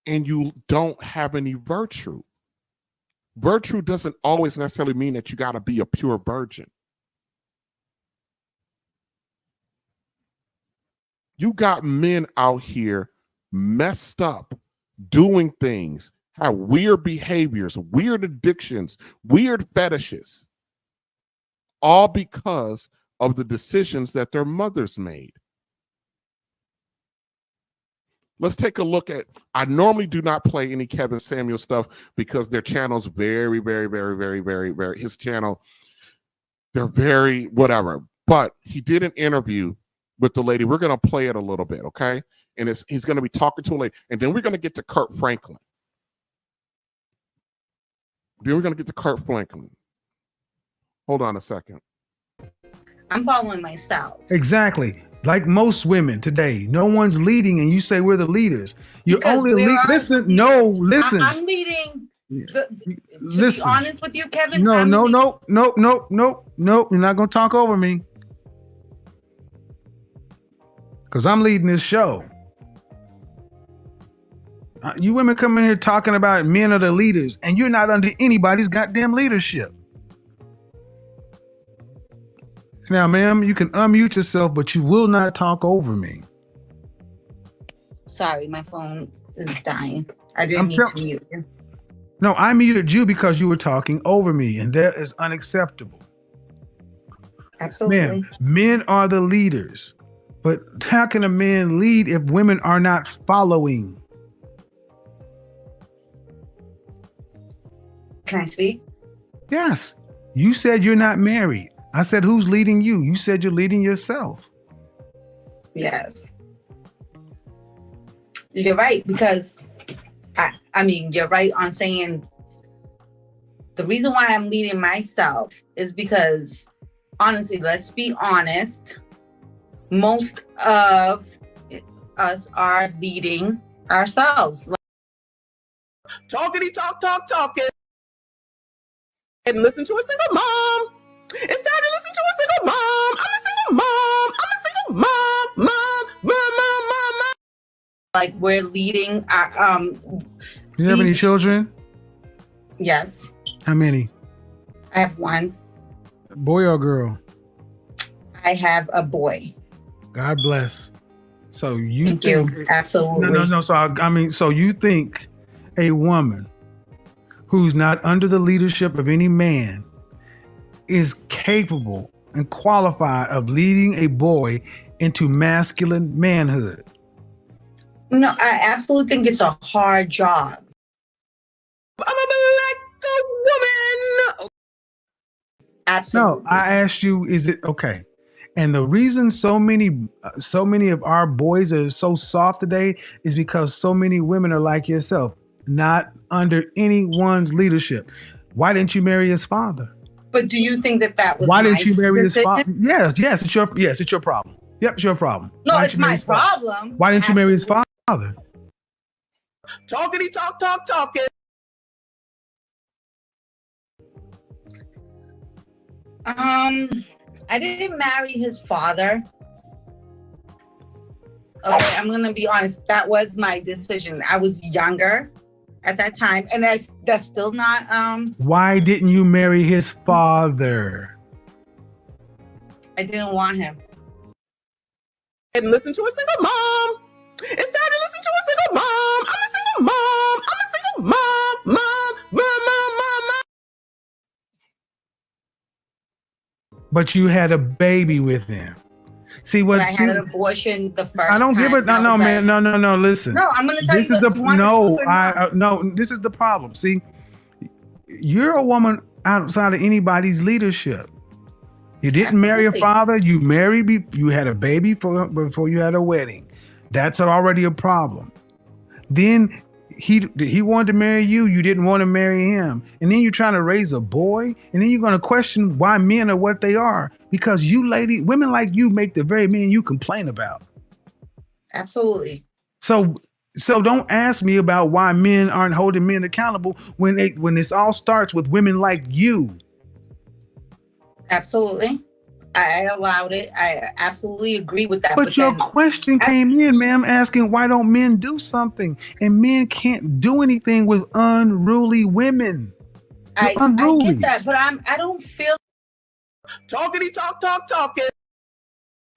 and you don't have any virtue. Virtue doesn't always necessarily mean that you got to be a pure virgin. You got men out here messed up, doing things, have weird behaviors, weird addictions, weird fetishes, all because of the decisions that their mothers made. Let's take a look at, I normally do not play any Kevin Samuel stuff because their channel's very, very, very, very, very, very, his channel, they're very whatever. But he did an interview with the lady. We're going to play it a little bit, okay? And he's going to be talking to a lady. And then we're going to get to Kirk Franklin. Hold on a second. I'm following myself. Exactly. Like most women today, no one's leading, and you say we're the leaders. You're Because only listen. No, listen. I'm leading. To Listen. be honest with you, Kevin. No. You're not gonna talk over me. Because I'm leading this show. You women come in here talking about men are the leaders, and you're not under anybody's goddamn leadership. Now, ma'am, you can unmute yourself, but you will not talk over me. Sorry, my phone is dying. I didn't need to mute you. No, I muted you because you were talking over me, and that is unacceptable. Absolutely. Men are the leaders, but how can a man lead if women are not following? Can I speak? Yes. You said you're not married. I said, who's leading you? You said you're leading yourself. Yes. You're right, because I mean, you're right on saying the reason why I'm leading myself is because, honestly, let's be honest, most of us are leading ourselves. Talkity talking. And listen to a single mom. It's time to listen to a single mom. I'm a single mom. Mom. Like, we're leading our You have any children? Yes. How many? I have one. Boy or girl? I have a boy. God bless. So you Thank think you. Absolutely. No. So you think a woman who's not under the leadership of any man is capable and qualified of leading a boy into masculine manhood? No, I absolutely think it's a hard job. I'm a black woman. Absolutely. No, I asked you, is it okay? And the reason so many of our boys are so soft today is because so many women are like yourself, not under anyone's leadership. Why didn't you marry his father? But do you think that was Why didn't you marry his decision? father? Yes, it's your problem. Yep, it's your problem. No, it's my problem. Why didn't you marry his father? Talkity talking. I didn't marry his father. Okay, I'm gonna be honest. That was my decision. I was younger at that time, and that's still not. Why didn't you marry his father? I didn't want him. And listen to a single mom. It's time to listen to a single mom. I'm a single mom. Mom. But you had a baby with him. See what? I had an abortion the first. I don't give it. No, man. No. Listen. No, I'm gonna tell this you. Is no. This is the problem. See, you're a woman outside of anybody's leadership. You didn't marry a father. You married. You had a baby before you had a wedding. That's already a problem. Then he wanted to marry you. You didn't want to marry him. And then you're trying to raise a boy. And then you're going to question why men are what they are. Because women like you make the very men you complain about. Absolutely. So don't ask me about why men aren't holding men accountable when this all starts with women like you. Absolutely. I allowed it. I absolutely agree with that. But your question came in, ma'am, asking why don't men do something? And men can't do anything with unruly women. I get that, but I don't feel. Talkity talking.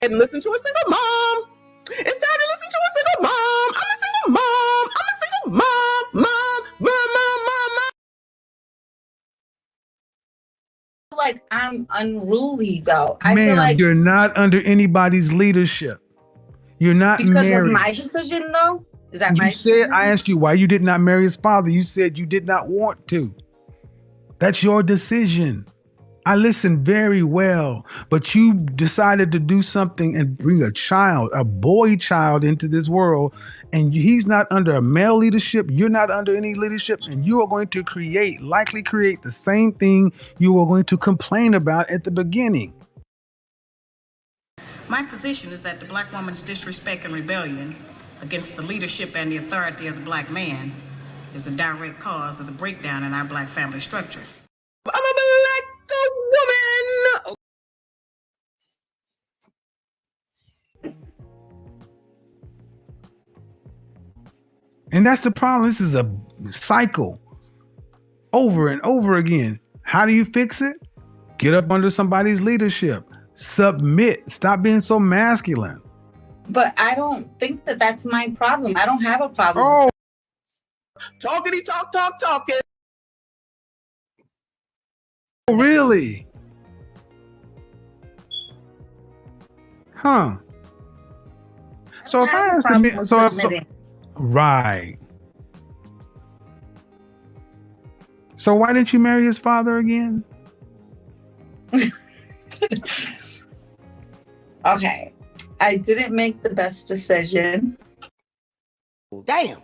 And listen to a single mom. It's time to listen to a single mom. I'm a single mom. Mom. Like I'm unruly though. I feel like you're not under anybody's leadership. You're not because married. of my decision though. Is that my decision? I asked you why you did not marry his father. You said you did not want to. That's your decision. I listened very well, but you decided to do something and bring a child, a boy child into this world, and he's not under a male leadership. You're not under any leadership, and you are going to likely create the same thing you were going to complain about at the beginning. My position is that the black woman's disrespect and rebellion against the leadership and the authority of the black man is a direct cause of the breakdown in our black family structure. I'm a black woman. And that's the problem. This is a cycle over and over again. How do you fix it? Get up under somebody's leadership. Submit. Stop being so masculine. But I don't think that that's my problem. I don't have a problem. Oh, Talkity talking. really? Huh. So if I asked the right. So why didn't you marry his father again? Okay. I didn't make the best decision. Damn.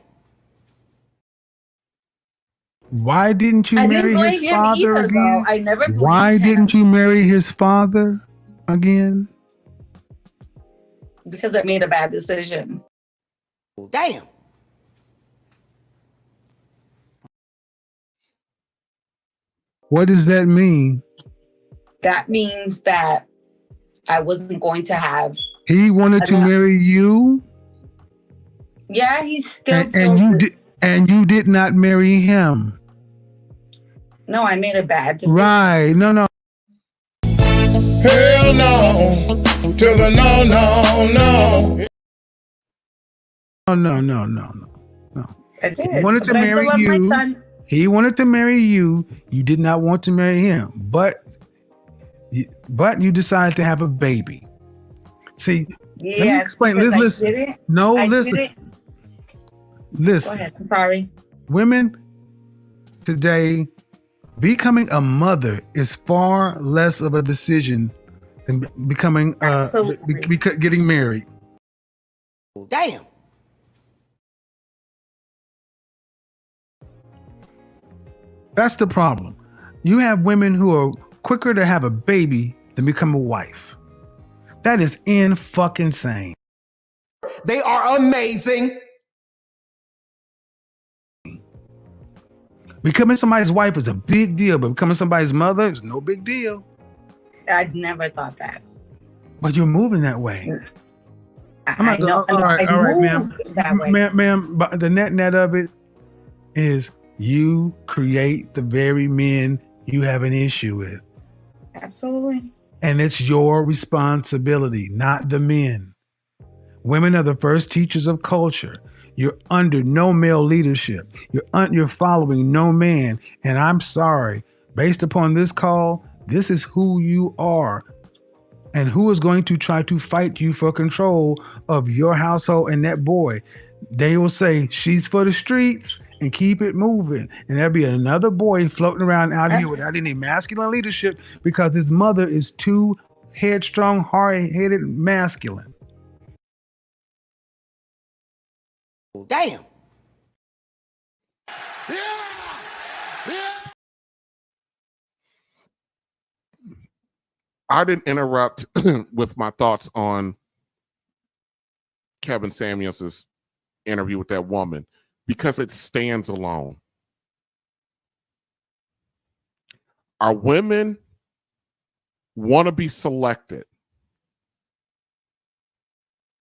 Why didn't you I marry didn't blame his him father either, again? though. I never blamed Why him. didn't you marry his father again? Because I made a bad decision. Damn. What does that mean? That means that I wasn't going to have. He wanted to marry you, Yeah, he's still. and you did not marry him. No, I made a bad decision. Right? No. Hell no, to the no. No. I did. He wanted to But I still marry love my you. son. He wanted to marry you. You did not want to marry him, but you decided to have a baby. See, let me Yes, explain. because I Listen. didn't- No, I listen. didn't- Go Listen. ahead. I'm sorry. Women today, becoming a mother is far less of a decision than becoming getting married. Damn. That's the problem. You have women who are quicker to have a baby than become a wife. That is fucking insane. They are amazing. Becoming somebody's wife is a big deal, but becoming somebody's mother is no big deal. I'd never thought that. But you're moving that way. I know. All right, ma'am. moved that way. Ma'am, but the net of it is you create the very men you have an issue with. Absolutely. And it's your responsibility, not the men. Women are the first teachers of culture. You're under no male leadership. You're following no man. And I'm sorry, based upon this call, this is who you are. And who is going to try to fight you for control of your household and that boy? They will say, she's for the streets and keep it moving. And there'll be another boy floating around out here without any masculine leadership because his mother is too headstrong, hard-headed, masculine. Damn. I didn't interrupt with my thoughts on Kevin Samuels's interview with that woman because it stands alone. Our women want to be selected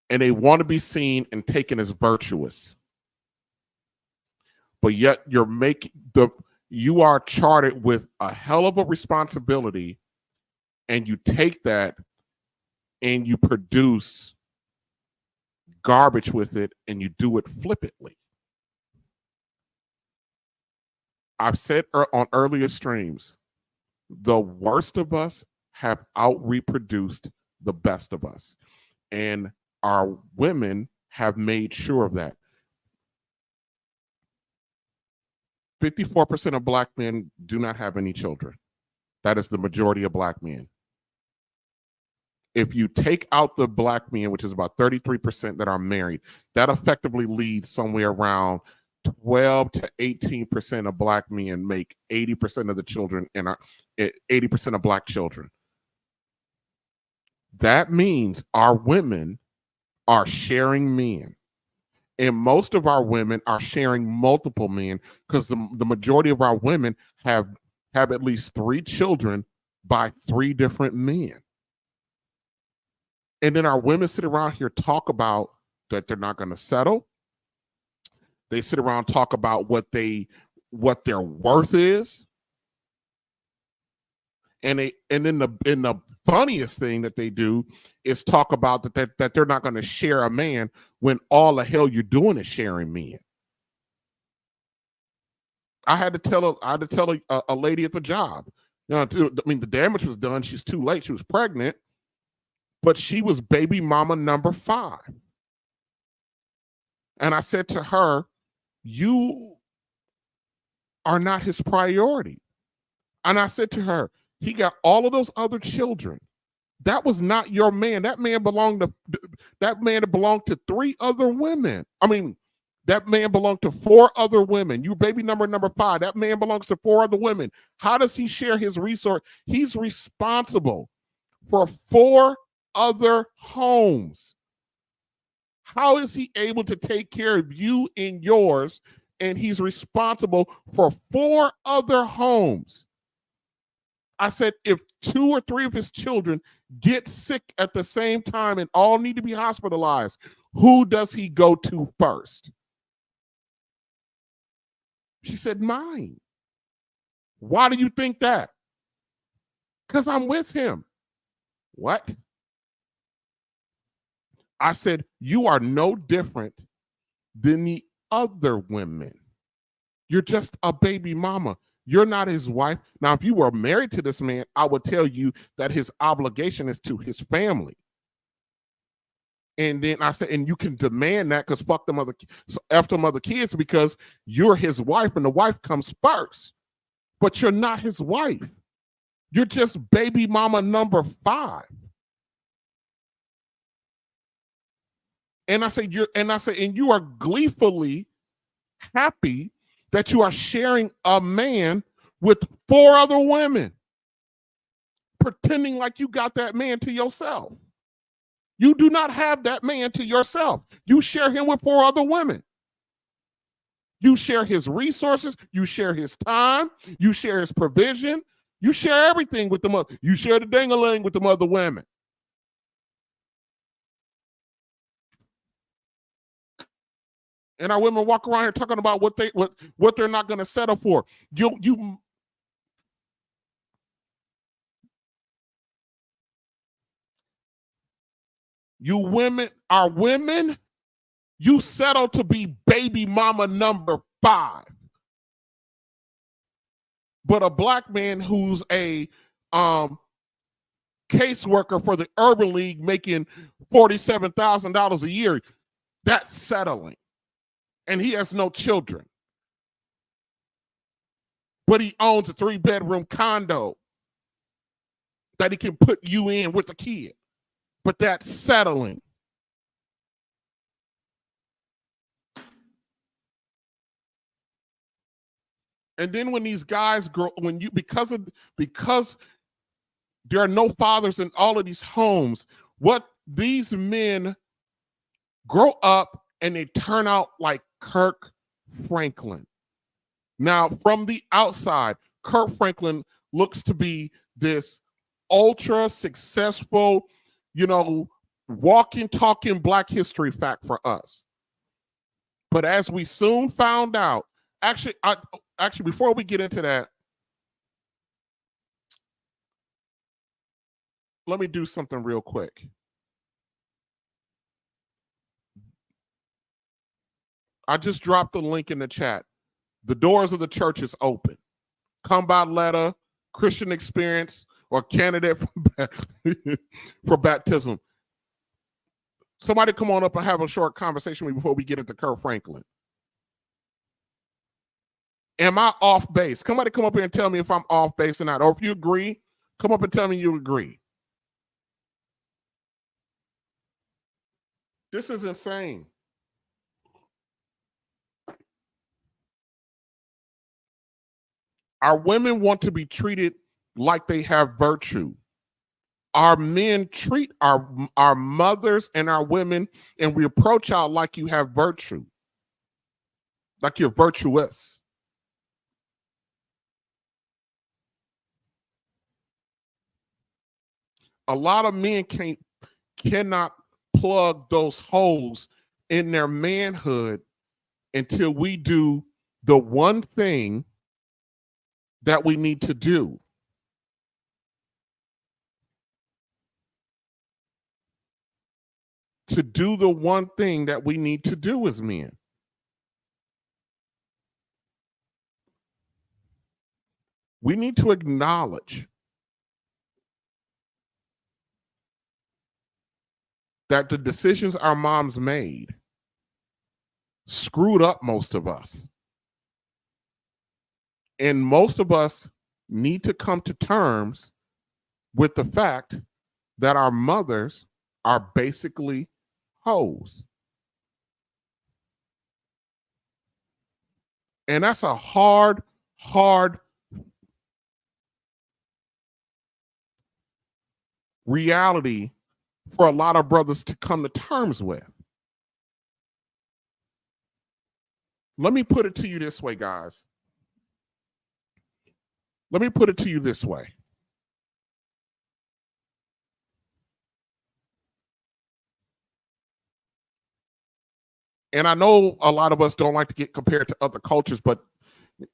and they want to be seen and taken as virtuous. But yet you are charted with a hell of a responsibility, and you take that and you produce garbage with it and you do it flippantly. I've said on earlier streams, the worst of us have out-reproduced the best of us. And our women have made sure of that. 54% of Black men do not have any children. That is the majority of black men. If you take out the black men, which is about 33% that are married, that effectively leads somewhere around 12 to 18% of black men make 80% of the children and 80% of black children. That means our women are sharing men. And most of our women are sharing multiple men because the majority of our women have at least 3 children by 3 different men. And then our women sit around here talk about that they're not going to settle. They sit around and talk about what their worth is. And then the funniest thing that they do is talk about that they're not going to share a man when all the hell you're doing is sharing men. I had to tell a lady at the job, the damage was done. She's too late. She was pregnant, but she was baby mama number 5. And I said to her, you are not his priority. And I said to her, he got all of those other children. That was not your man. That man belonged to 3 other women. I mean, that man belonged to 4 other women. You baby number 5. That man belongs to 4 other women. How does he share his resource? He's responsible for 4 other homes. How is he able to take care of you and yours, and he's responsible for 4 other homes? I said, if 2 or 3 of his children get sick at the same time and all need to be hospitalized, who does he go to first? She said, mine. Why do you think that? Because I'm with him. What? I said, you are no different than the other women. You're just a baby mama. You're not his wife. Now, if you were married to this man, I would tell you that his obligation is to his family. And then I said, and you can demand that because fuck them other kids because you're his wife and the wife comes first. But you're not his wife. You're just baby mama number 5. And I said, and you are gleefully happy that you are sharing a man with 4 other women, pretending like you got that man to yourself. You do not have that man to yourself. You share him with 4 other women. You share his resources. You share his time. You share his provision. You share everything with them. You share the ding-a-ling with them other women. And our women walk around here talking about what they're not going to settle for. You women are women. You settle to be baby mama number 5. But a black man who's a caseworker for the Urban League making $47,000 a year, that's settling. And he has no children. But he owns a 3-bedroom condo that he can put you in with a kid. But that's settling. And then when these guys grow, because there are no fathers in all of these homes, what these men grow up and they turn out like Kirk Franklin. Now, from the outside, Kirk Franklin looks to be this ultra successful, walking, talking Black history fact for us. But as we soon found out, actually, before we get into that, let me do something real quick. I just dropped the link in the chat. The doors of the church is open. Come by letter, Christian experience, or candidate for baptism. Somebody come on up and have a short conversation with me before we get into Kirk Franklin. Am I off base? Somebody come up here and tell me if I'm off base or not. Or if you agree, come up and tell me you agree. This is insane. Our women want to be treated like they have virtue. Our men treat our mothers and our women, and we approach y'all like you have virtue, like you're virtuous. A lot of men cannot plug those holes in their manhood until we do the one thing that we need to do. To do the one thing that we need to do as men. We need to acknowledge that the decisions our moms made screwed up most of us. And most of us need to come to terms with the fact that our mothers are basically hoes. And that's a hard reality for a lot of brothers to come to terms with. Let me put it to you this way, guys. Let me put it to you this way. And I know a lot of us don't like to get compared to other cultures, but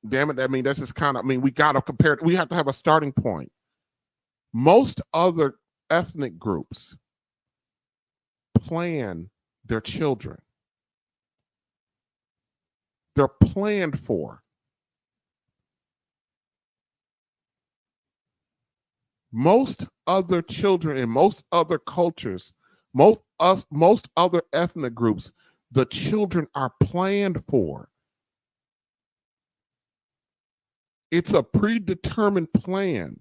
damn it, I mean, that's just kind of, I mean, we got to compare, we have to have a starting point. Most other ethnic groups plan their children. They're planned for. Most other children in most other cultures, most other ethnic groups, the children are planned for. It's a predetermined plan.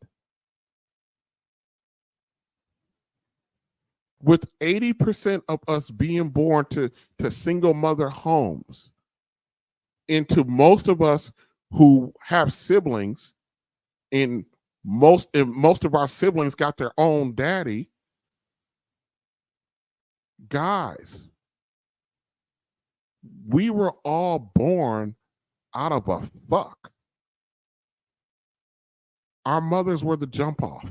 With 80% of us being born to single mother homes, into most of us who have siblings, and most of our siblings got their own daddy, guys, we were all born out of a fuck. Our mothers were the jump off.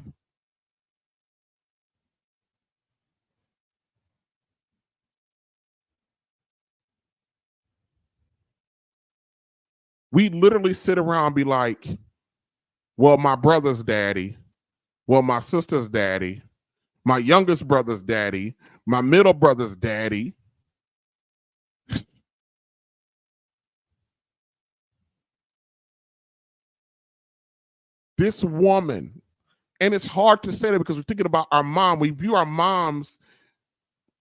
We literally sit around and be like, well, my brother's daddy, well, my sister's daddy, my youngest brother's daddy, my middle brother's daddy. This woman, and it's hard to say that because we're thinking about our mom. We view our moms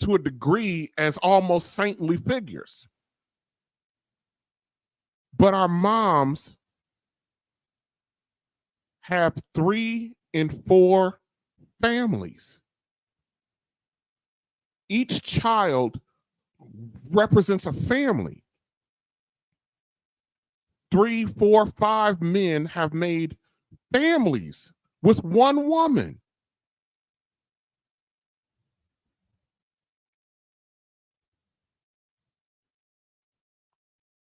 to a degree as almost saintly figures. But our moms have 3 and 4 families. Each child represents a family. 3, 4, 5 men have made families with one woman.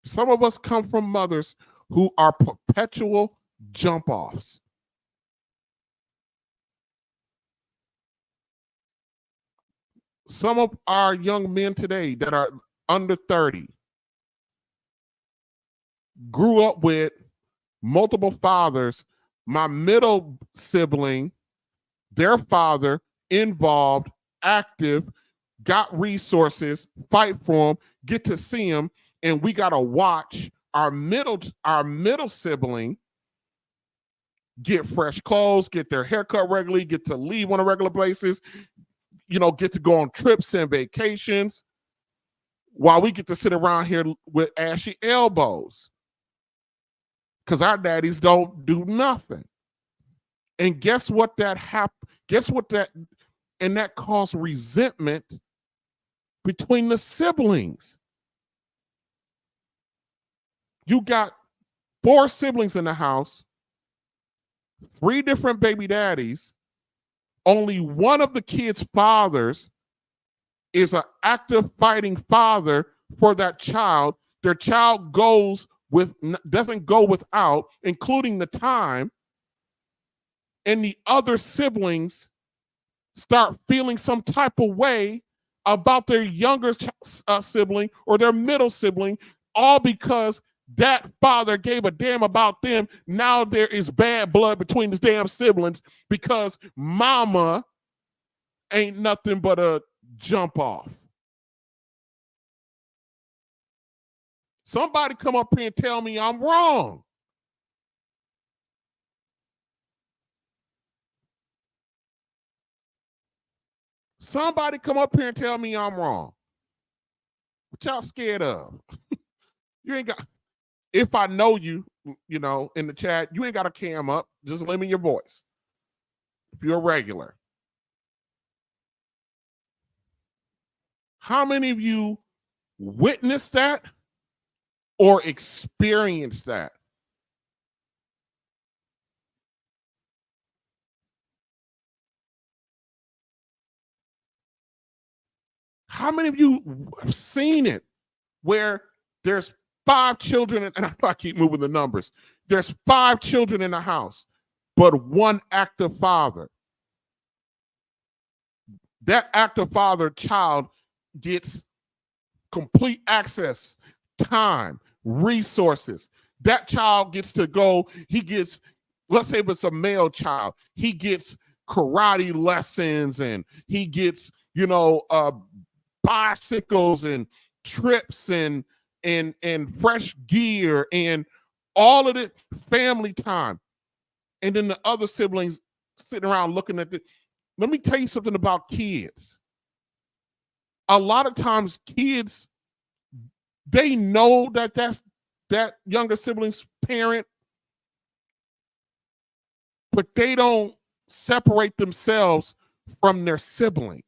Some of us come from mothers who are perpetual jump-offs. Some of our young men today that are under 30 grew up with multiple fathers. My middle sibling, their father, involved, active, got resources, fight for them, get to see them, and we got to watch our middle sibling get fresh clothes, get their haircut regularly, get to leave on a regular basis, you know, get to go on trips and vacations, while we get to sit around here with ashy elbows. because our daddies don't do nothing. And guess what that and that caused resentment between the siblings. You got 4 siblings in the house, 3 different baby daddies. Only one of the kids' fathers is an active fighting father for that child. Their child doesn't go without, including the time. And the other siblings start feeling some type of way about their younger sibling or their middle sibling, all because that father gave a damn about them. Now there is bad blood between the damn siblings because mama ain't nothing but a jump off. Somebody come up here and tell me I'm wrong. Somebody come up here and tell me I'm wrong. What y'all scared of? You ain't got, if I know you, in the chat, you ain't got a cam up. Just limit your voice. If you're a regular. How many of you witnessed that or experienced that? How many of you have seen it where there's 5 children, and I keep moving the numbers. There's 5 children in the house, but 1 active father. That active father child gets complete access, time, resources. That child gets to go, let's say if it's a male child, he gets karate lessons and he gets, bicycles and trips and fresh gear and all of it, family time. And then the other siblings sitting around looking at it. Let me tell you something about kids. A lot of times kids, they know that that's that younger sibling's parent, but they don't separate themselves from their sibling.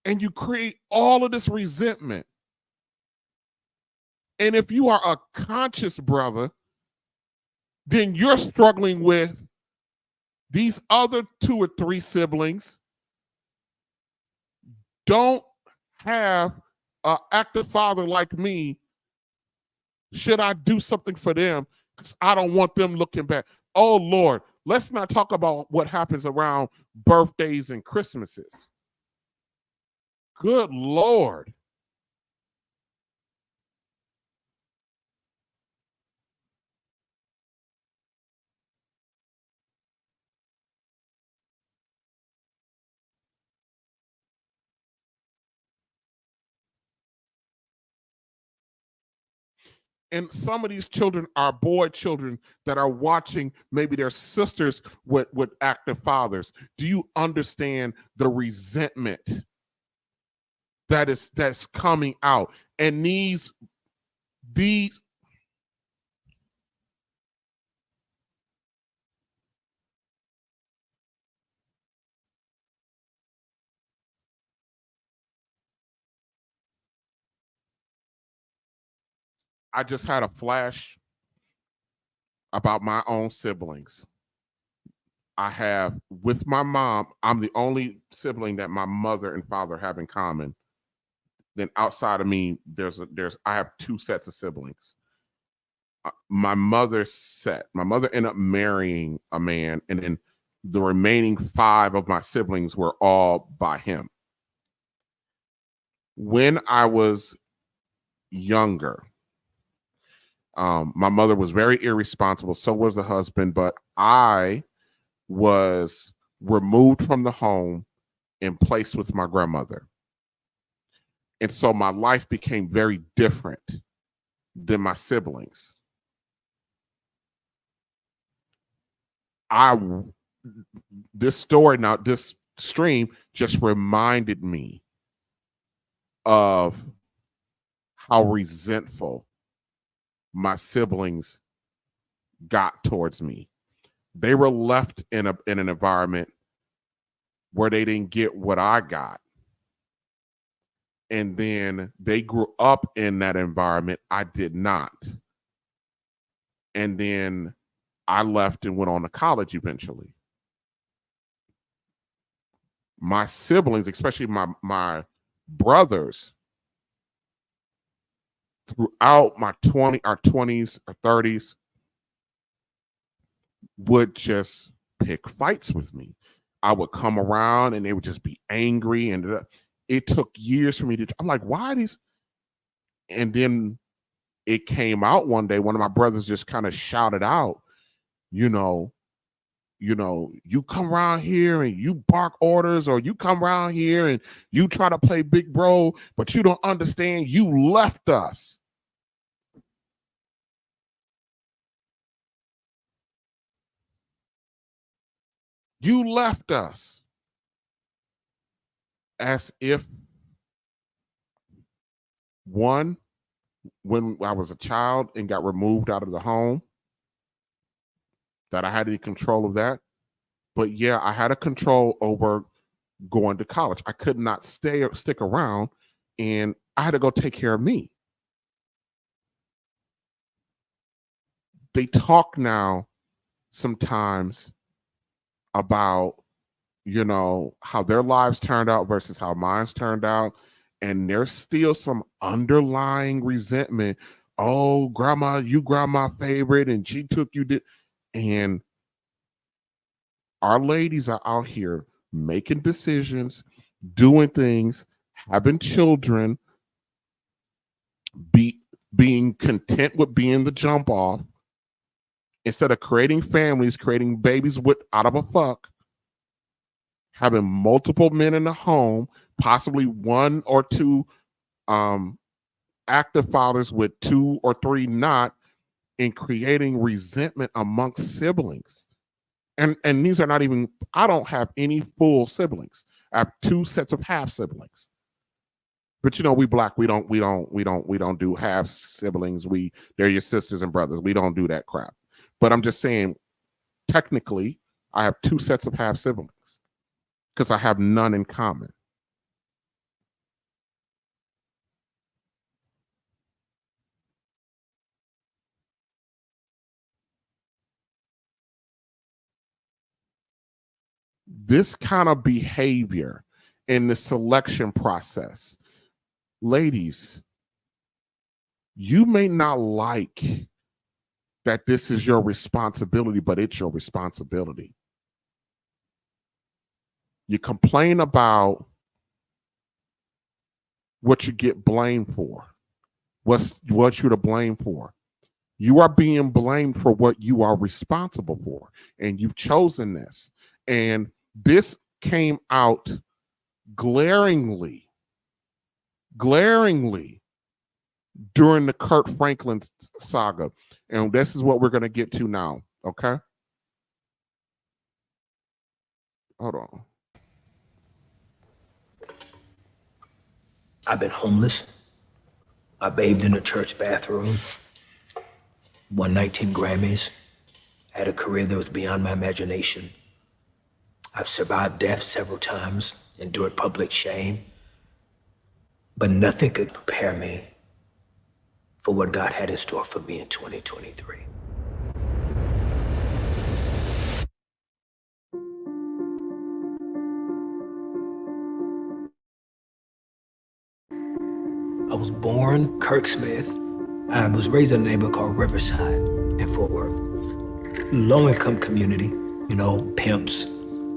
And you create all of this resentment. And if you are a conscious brother, then you're struggling with these other 2 or 3 siblings don't have an active father like me. Should I do something for them? Because I don't want them looking back. Oh, Lord, let's not talk about what happens around birthdays and Christmases. Good Lord. And some of these children are boy children that are watching maybe their sisters with active fathers. Do you understand the resentment that's coming out? And these I just had a flash about my own siblings. I have, with my mom, I'm the only sibling that my mother and father have in common. Then outside of me, I have 2 sets of siblings. My mother ended up marrying a man, and then the remaining 5 of my siblings were all by him. When I was younger, my mother was very irresponsible. So was the husband, but I was removed from the home and placed with my grandmother. And so my life became very different than my siblings. This stream just reminded me of how resentful my siblings got towards me. They were left in an environment where they didn't get what I got. And then they grew up in that environment. I did not. And then I left and went on to college eventually. My siblings, especially my brothers, throughout our 20s or 30s, would just pick fights with me. I would come around and they would just be angry, and it took years for me to. I'm like, why these? And then it came out one day. One of my brothers just kind of shouted out, you come around here and you bark orders, or you come around here and you try to play big bro, but you don't understand. You left us. You left us. As if, one, when I was a child and got removed out of the home, that I had any control of that. But yeah, I had a control over going to college. I could not stick around, and I had to go take care of me. They talk now sometimes about, how their lives turned out versus how mine's turned out. And there's still some underlying resentment. Oh, grandma, you grandma favorite, and she took you. And our ladies are out here making decisions, doing things, having children, being content with being the jump off, instead of creating families, creating babies out of a fuck, having multiple men in the home, possibly one or two active fathers with 2 or 3 not, and creating resentment amongst siblings. And these are not even, I don't have any full siblings. I have 2 sets of half siblings. But we Black, we don't do half siblings. They're your sisters and brothers. We don't do that crap. But I'm just saying, technically, I have 2 sets of half siblings because I have none in common. This kind of behavior in the selection process, ladies, you may not like that this is your responsibility, but it's your responsibility. You complain about what you get blamed for. What you're to blame for. You are being blamed for what you are responsible for, and you've chosen this. And this came out glaringly during the Kirk Franklin saga. And this is what we're going to get to now, okay? Hold on. I've been homeless. I bathed in a church bathroom. Won 19 Grammys. Had a career that was beyond my imagination. I've survived death several times, endured public shame. But nothing could prepare me for what God had in store for me in 2023. I was born Kirk Smith. I was raised in a neighborhood called Riverside in Fort Worth. Low-income community, pimps,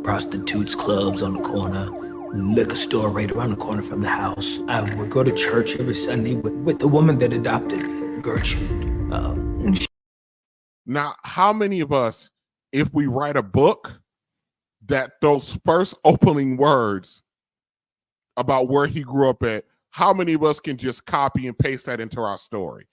prostitutes, clubs on the corner, liquor store right around the corner from the house. I would go to church every Sunday with the woman that adopted me, Gertrude. Now, how many of us, if we write a book, that those first opening words about where he grew up at, how many of us can just copy and paste that into our story?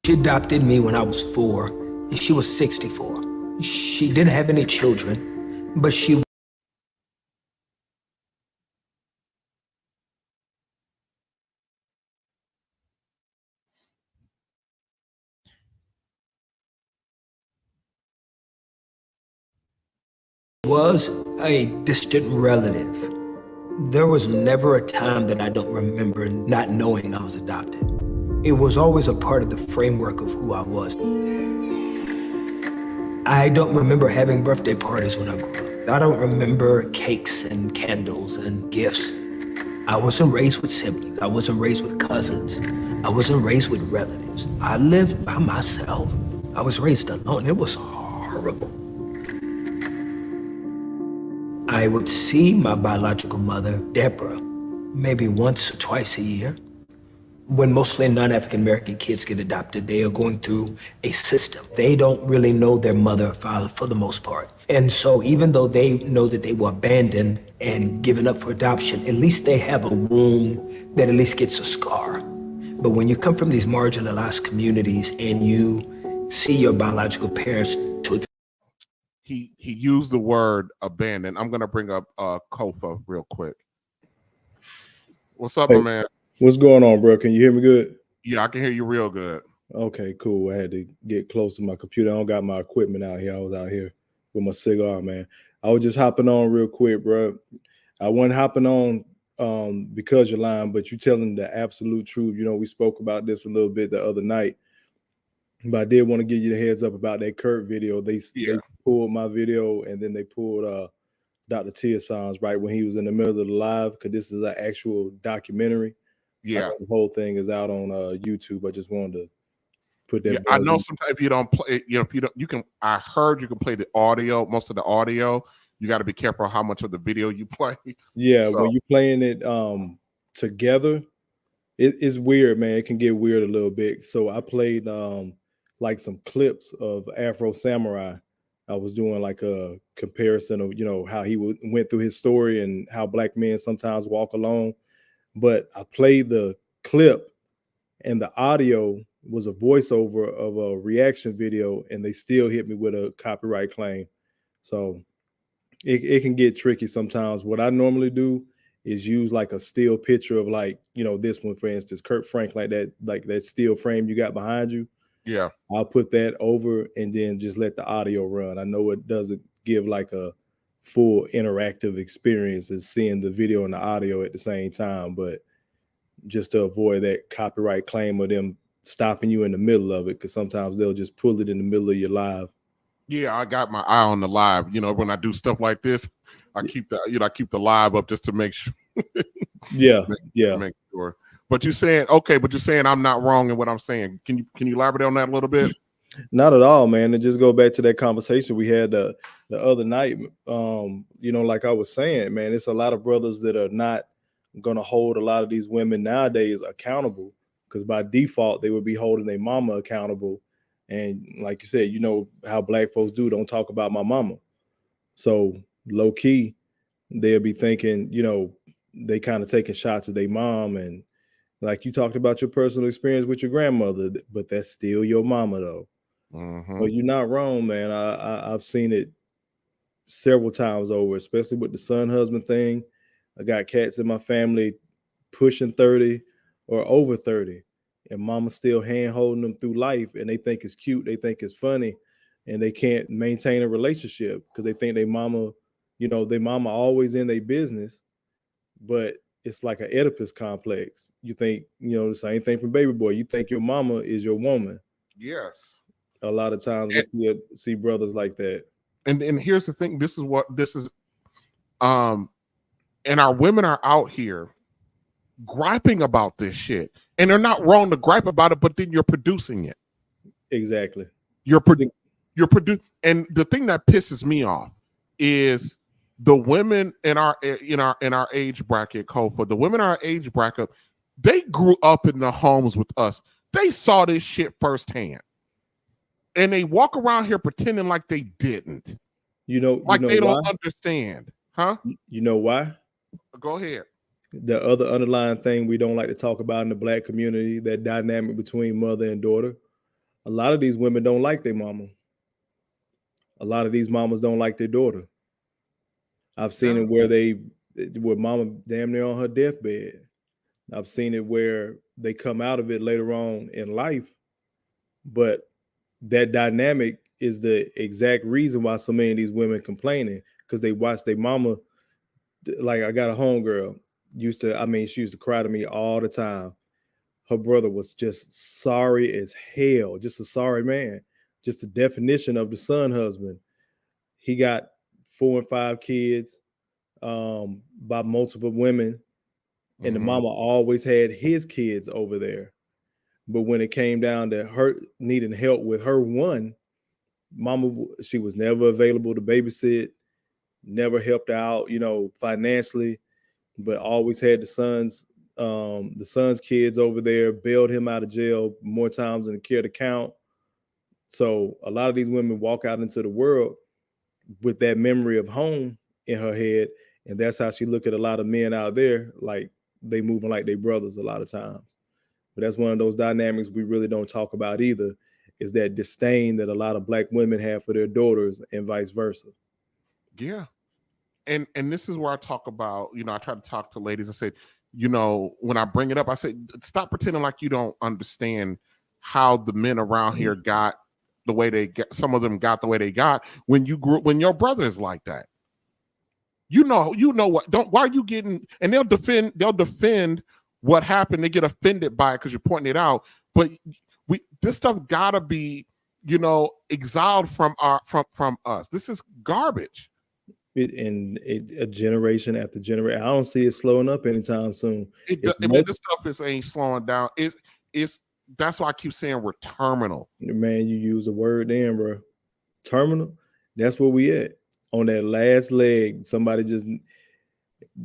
She adopted me when I was 4, and she was 64. She didn't have any children, but she was a distant relative. There was never a time that I don't remember not knowing I was adopted. It was always a part of the framework of who I was. I don't remember having birthday parties when I grew up. I don't remember cakes and candles and gifts. I wasn't raised with siblings. I wasn't raised with cousins. I wasn't raised with relatives. I lived by myself. I was raised alone. It was horrible. I would see my biological mother, Deborah, maybe once or twice a year. When mostly non-African American kids get adopted, they are going through a system. They don't really know their mother or father for the most part. And so even though they know that they were abandoned and given up for adoption, at least they have a wound that at least gets a scar. But when you come from these marginalized communities and you see your biological parents to He used the word abandoned. I'm gonna bring up Kofa real quick. What's up, my man? What's going on, bro? Can you hear me good? Yeah, I can hear you real good. Okay, cool. I had to get close to my computer. I don't got my equipment out here. I was out here with my cigar, man. I was just hopping on real quick, bro. I wasn't hopping on because you're lying, but you telling the absolute truth. You know, we spoke about this a little bit the other night, but I did want to give you the heads up about that Kirk video. They pulled my video, and then they pulled Dr. Tia songs right when he was in the middle of the live, because this is an actual documentary. Yeah, the whole thing is out on YouTube. I just wanted to put that. Yeah, I know sometimes if you don't play, you know, if you don't, you can. I heard you can play the audio, most of the audio. You got to be careful how much of the video you play. Yeah, so, when you're playing it together, it's weird, man. It can get weird a little bit. So I played like some clips of Afro Samurai. I was doing like a comparison of, you know, how he went through his story and how black men sometimes walk alone. But I played the clip, and the audio was a voiceover of a reaction video, and they still hit me with a copyright claim. So it can get tricky sometimes. What I normally do is use like a still picture of, like, you know, this one, for instance, Kirk Franklin, like that still frame you got behind you. Yeah. I'll put that over and then just let the audio run. I know it doesn't give like a full interactive experience as seeing the video and the audio at the same time, but just to avoid that copyright claim of them stopping you in the middle of it, because sometimes they'll just pull it in the middle of your live. Yeah, I got my eye on the live. You know, when I do stuff like this, I keep the live up just to make sure. Make sure. But you're saying I'm not wrong in what I'm saying. Can you elaborate on that a little bit? Not at all, man. And just go back to that conversation we had the other night. You know, like I was saying, man, it's a lot of brothers that are not going to hold a lot of these women nowadays accountable, because by default they would be holding their mama accountable. And like you said, you know how black folks don't talk about my mama. So low key, they'll be thinking, you know, they kind of taking shots at their mom. And like you talked about your personal experience with your grandmother, but that's still your mama though. Mm-hmm. So you're not wrong, man. I've seen it several times over, especially with the son husband thing. I got cats in my family pushing 30 or over 30, and mama's still hand holding them through life, and they think it's cute, they think it's funny, and they can't maintain a relationship because they think their mama, you know, their mama always in their business. But it's like an Oedipus complex. You think, you know, the same thing from Baby Boy. You think your mama is your woman. Yes. A lot of times we see brothers like that. And here's the thing. This is and our women are out here griping about this shit, and they're not wrong to gripe about it, but then you're producing it. Exactly. You're producing, and the thing that pisses me off is the women in our age bracket, Kofa, the women in our age bracket, they grew up in the homes with us. They saw this shit firsthand, and they walk around here pretending like they didn't. You know, like you know they why? don't understand, huh? You know why? Go ahead. The other underlying thing we don't like to talk about in the black community, that dynamic between mother and daughter. A lot of these women don't like their mama. A lot of these mamas don't like their daughter. I've seen it where mama damn near on her deathbed. I've seen it where they come out of it later on in life, but that dynamic is the exact reason why so many of these women complaining, because they watch their mama. Like, I got a homegirl she used to cry to me all the time. Her brother was just sorry as hell, just a sorry man, just the definition of the son husband. He got 4 and 5 kids by multiple women, and the mama always had his kids over there. But when it came down to her needing help with her one, mama, she was never available to babysit, never helped out, financially, but always had the son's kids over there, bailed him out of jail more times than care to count. So a lot of these women walk out into the world with that memory of home in her head, and that's how she look at a lot of men out there, like they moving like they brothers a lot of times. But that's one of those dynamics we really don't talk about either, is that disdain that a lot of Black women have for their daughters and vice versa. Yeah. And this is where I talk about, I try to talk to ladies and say, when I bring it up, I say, stop pretending like you don't understand how the men around here got the way they get. Some of them got the way they got when your brother is like that. You know what? Why are you getting? And they'll defend what happened. They get offended by it because you're pointing it out. But this stuff gotta be, exiled from us. This is garbage. A generation after generation, I don't see it slowing up anytime soon. This stuff ain't slowing down. That's why I keep saying we're terminal. Man, you use the word then, bro. Terminal. That's where we at. On that last leg, somebody just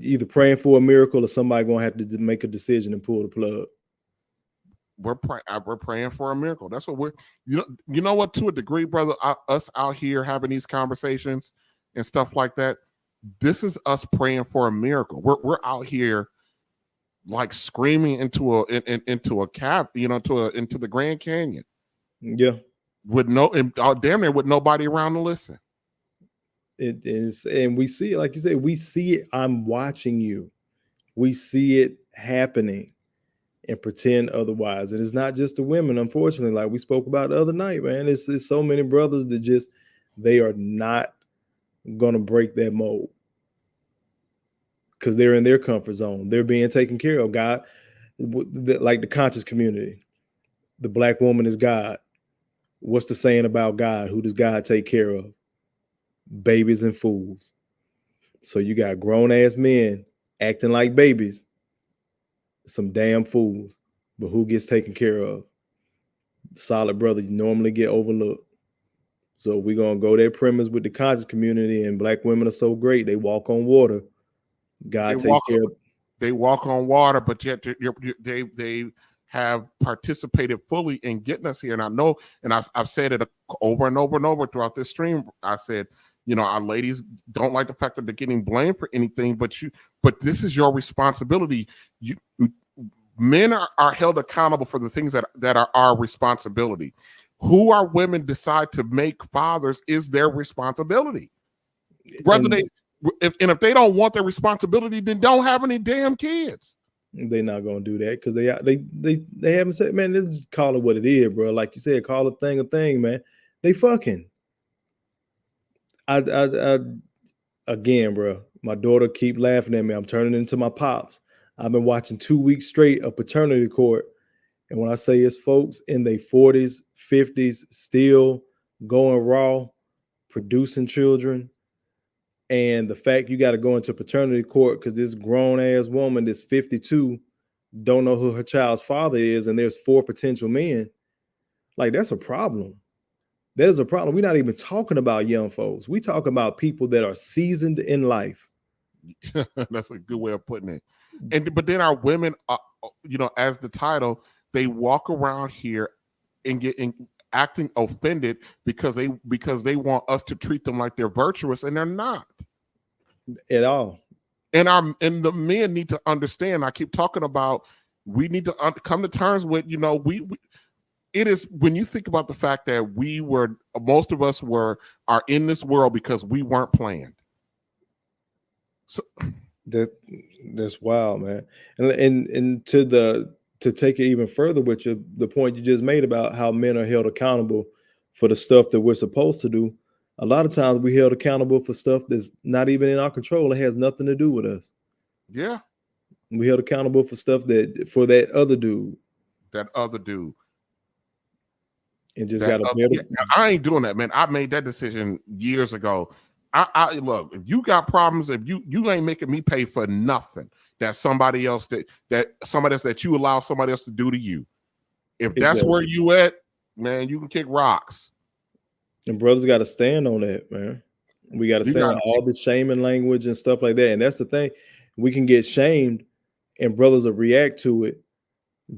either praying for a miracle or somebody gonna have to make a decision and pull the plug. We're praying for a miracle. That's what we're. You know what? To a degree, brother, us out here having these conversations and stuff like that, this is us praying for a miracle. We're out here like screaming into a cab, into the Grand Canyon. Yeah, with damn near with nobody around to listen. It is, and we see it, like you said, we see it. I'm watching you. We see it happening, and pretend otherwise. And it's not just the women, unfortunately. Like we spoke about the other night, man. It's so many brothers that they are not gonna break that mold because they're in their comfort zone. They're being taken care of. God, like the conscious community, the Black woman is God. What's the saying about God? Who does God take care of? Babies and fools. So you got grown ass men acting like babies, some damn fools. But who gets taken care of? Solid brother, you normally get overlooked. So we're gonna go that premise with the conscious community, and Black women are so great, they walk on water. God takes care of. They walk on water, but yet they have participated fully in getting us here. And I know, and I've said it over and over and over throughout this stream. I said, our ladies don't like the fact that they're getting blamed for anything, but this is your responsibility. Men are held accountable for the things that are our responsibility. Who our women decide to make fathers is their responsibility. If they don't want their responsibility, then don't have any damn kids. They're not gonna do that because they haven't said, man, let's just call it what it is, bro. Like you said, call a thing, man. They fucking. I again, bro. My daughter keep laughing at me. I'm turning into my pops. I've been watching 2 weeks straight of paternity court. And when I say it's folks in their 40s, 50s, still going raw, producing children, and the fact you got to go into paternity court because this grown ass woman that's 52 don't know who her child's father is, and there's 4 potential men, like that's a problem. That is a problem. We're not even talking about young folks. We talk about people that are seasoned in life. That's a good way of putting it. But then our women, as the title, they walk around here and acting offended because they want us to treat them like they're virtuous, and they're not at all. And the men need to understand. I keep talking about we need to come to terms with it is when you think about the fact that most of us are in this world because we weren't planned. So that's wild, man. And to take it even further with the point you just made about how men are held accountable for the stuff that we're supposed to do, a lot of times we held accountable for stuff that's not even in our control. It has nothing to do with us. Yeah. We held accountable for stuff for that other dude. That other dude. And just got a better. Yeah, I ain't doing that, man. I made that decision years ago. I look, if you got problems, if you ain't making me pay for nothing that somebody else that you allow somebody else to do to you. If that's where you at, man, you can kick rocks. And brothers got to stand on that, man. We got to stand on all the shaming language and stuff like that. And that's the thing. We can get shamed and brothers will react to it,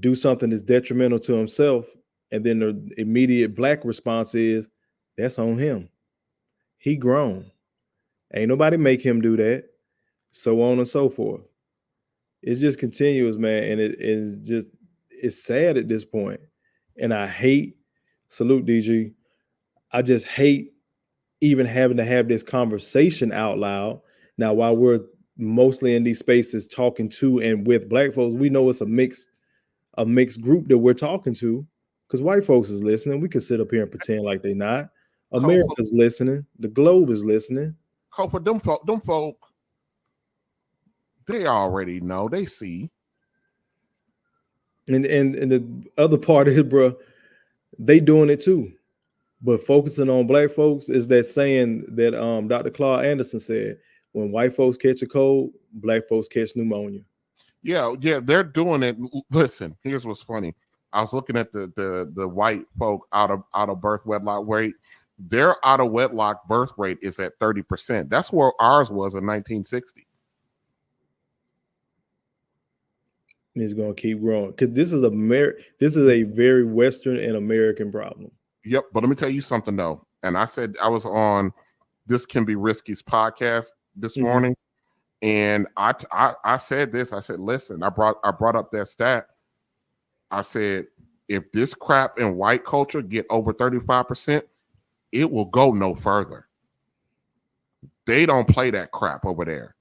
do something that's detrimental to himself. And then the immediate black response is, that's on him. He grown. Ain't nobody make him do that. So on and so forth. It's just continuous, man. And it's sad at this point. And I hate, salute DG, I just hate even having to have this conversation out loud. Now, while we're mostly in these spaces talking to and with black folks, we know it's a mixed group that we're talking to, because white folks is listening. We can sit up here and pretend like they're not. America's listening. The globe is listening. For them folk, they already know. They see. And the other part is, bro, they doing it too. But focusing on black folks is that saying that Dr. Claude Anderson said, when white folks catch a cold, black folks catch pneumonia. Yeah, they're doing it. Listen, here's what's funny. I was looking at the white folk out of birth wedlock rate. Their out of wedlock birth rate is at 30%. That's where ours was in 1960. It's gonna keep growing because this is a very Western and American problem. Yep, but let me tell you something though. And I said I was on This Can Be Risky's podcast this morning, and I said this. I said, listen, I brought up that stat. I said, if this crap in white culture get over 35%, it will go no further. They don't play that crap over there.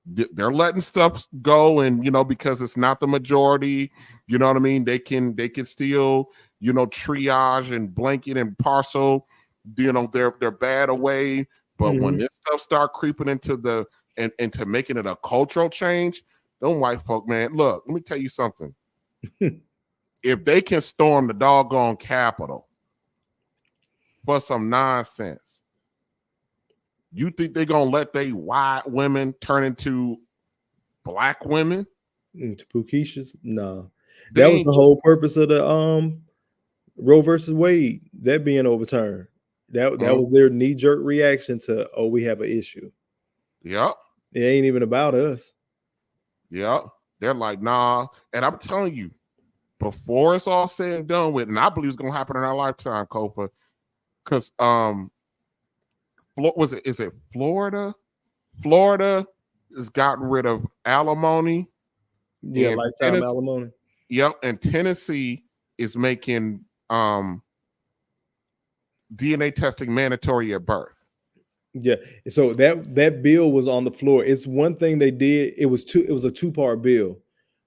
They're letting stuff go, and because it's not the majority, you know what I mean? They can still, triage and blanket and parcel, their bad away. But when this stuff start creeping into into making it a cultural change, them white folk, man, look, let me tell you something. If they can storm the doggone Capitol for some nonsense, you think they're gonna let they white women turn into black women? Into Pukishas? No. That was the whole purpose of the Roe versus Wade, that being overturned. That was their knee-jerk reaction to, we have an issue. Yep. It ain't even about us. Yep. They're like, nah. And I'm telling you, before it's all said and done with, and I believe it's gonna happen in our lifetime, Copa, because is it Florida? Florida has gotten rid of alimony. Yeah, lifetime alimony. Yep, and Tennessee is making DNA testing mandatory at birth. Yeah, so that bill was on the floor. It's one thing they did. It was a two-part bill.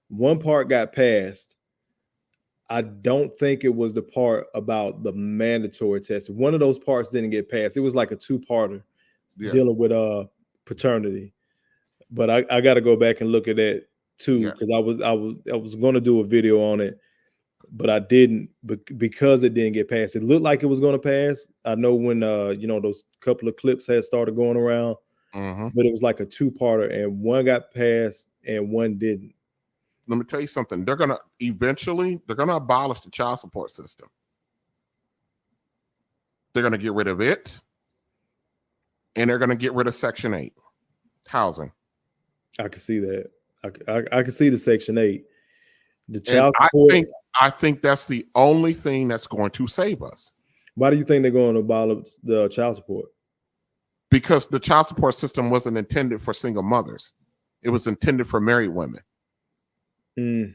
One part got passed. I don't think it was the part about the mandatory testing. One of those parts didn't get passed. It was like a two-parter dealing with paternity. But I got to go back and look at that too, because I was going to do a video on it, but I didn't because it didn't get passed. It looked like it was going to pass. I know when those couple of clips had started going around, but it was like a two-parter, and one got passed and one didn't. Let me tell you something. They're gonna abolish the child support system. They're gonna get rid of it, and they're gonna get rid of Section 8 housing. I can see that. I can see the Section 8. The child support. I think that's the only thing that's going to save us. Why do you think they're going to abolish the child support? Because the child support system wasn't intended for single mothers. It was intended for married women. It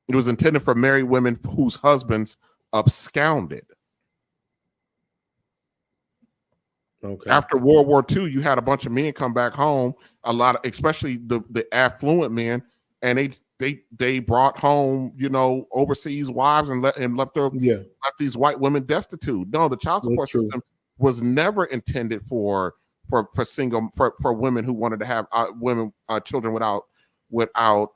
was intended for married women whose husbands absconded. Okay. After World War II, you had a bunch of men come back home, especially the affluent men, and they brought home, you know, overseas wives and left these white women destitute. No, the child support system was never intended for women who wanted to have children without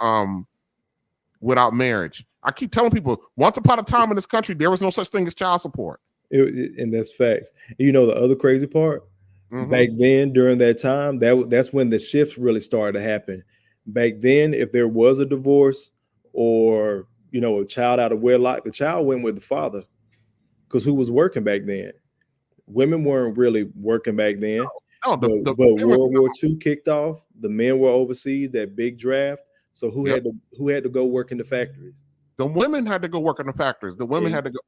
marriage. I keep telling people, once upon a time in this country, there was no such thing as child support. And that's facts. You know, the other crazy part, back then during that time, that's when the shifts really started to happen. Back then, if there was a divorce or, you know, a child out of wedlock, the child went with the father, because who was working back then? Women weren't really working back then. No, but World War II kicked off. The men were overseas, that big draft. So who had to go work in the factories? The women had to go work in the factories. The women had to go.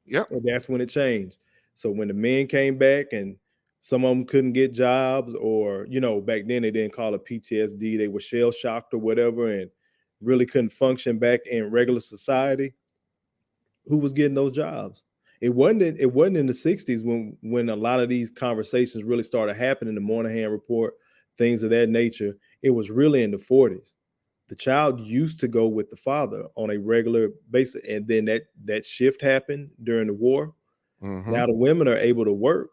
Yep. And that's when it changed. So when the men came back and some of them couldn't get jobs, or, you know, back then they didn't call it PTSD. They were shell shocked or whatever and really couldn't function back in regular society. Who was getting those jobs? It wasn't in the 60s when a lot of these conversations really started happening, the Moynihan Report, things of that nature. It was really in the 40s. The child used to go with the father on a regular basis. And then that shift happened during the war. Now the women are able to work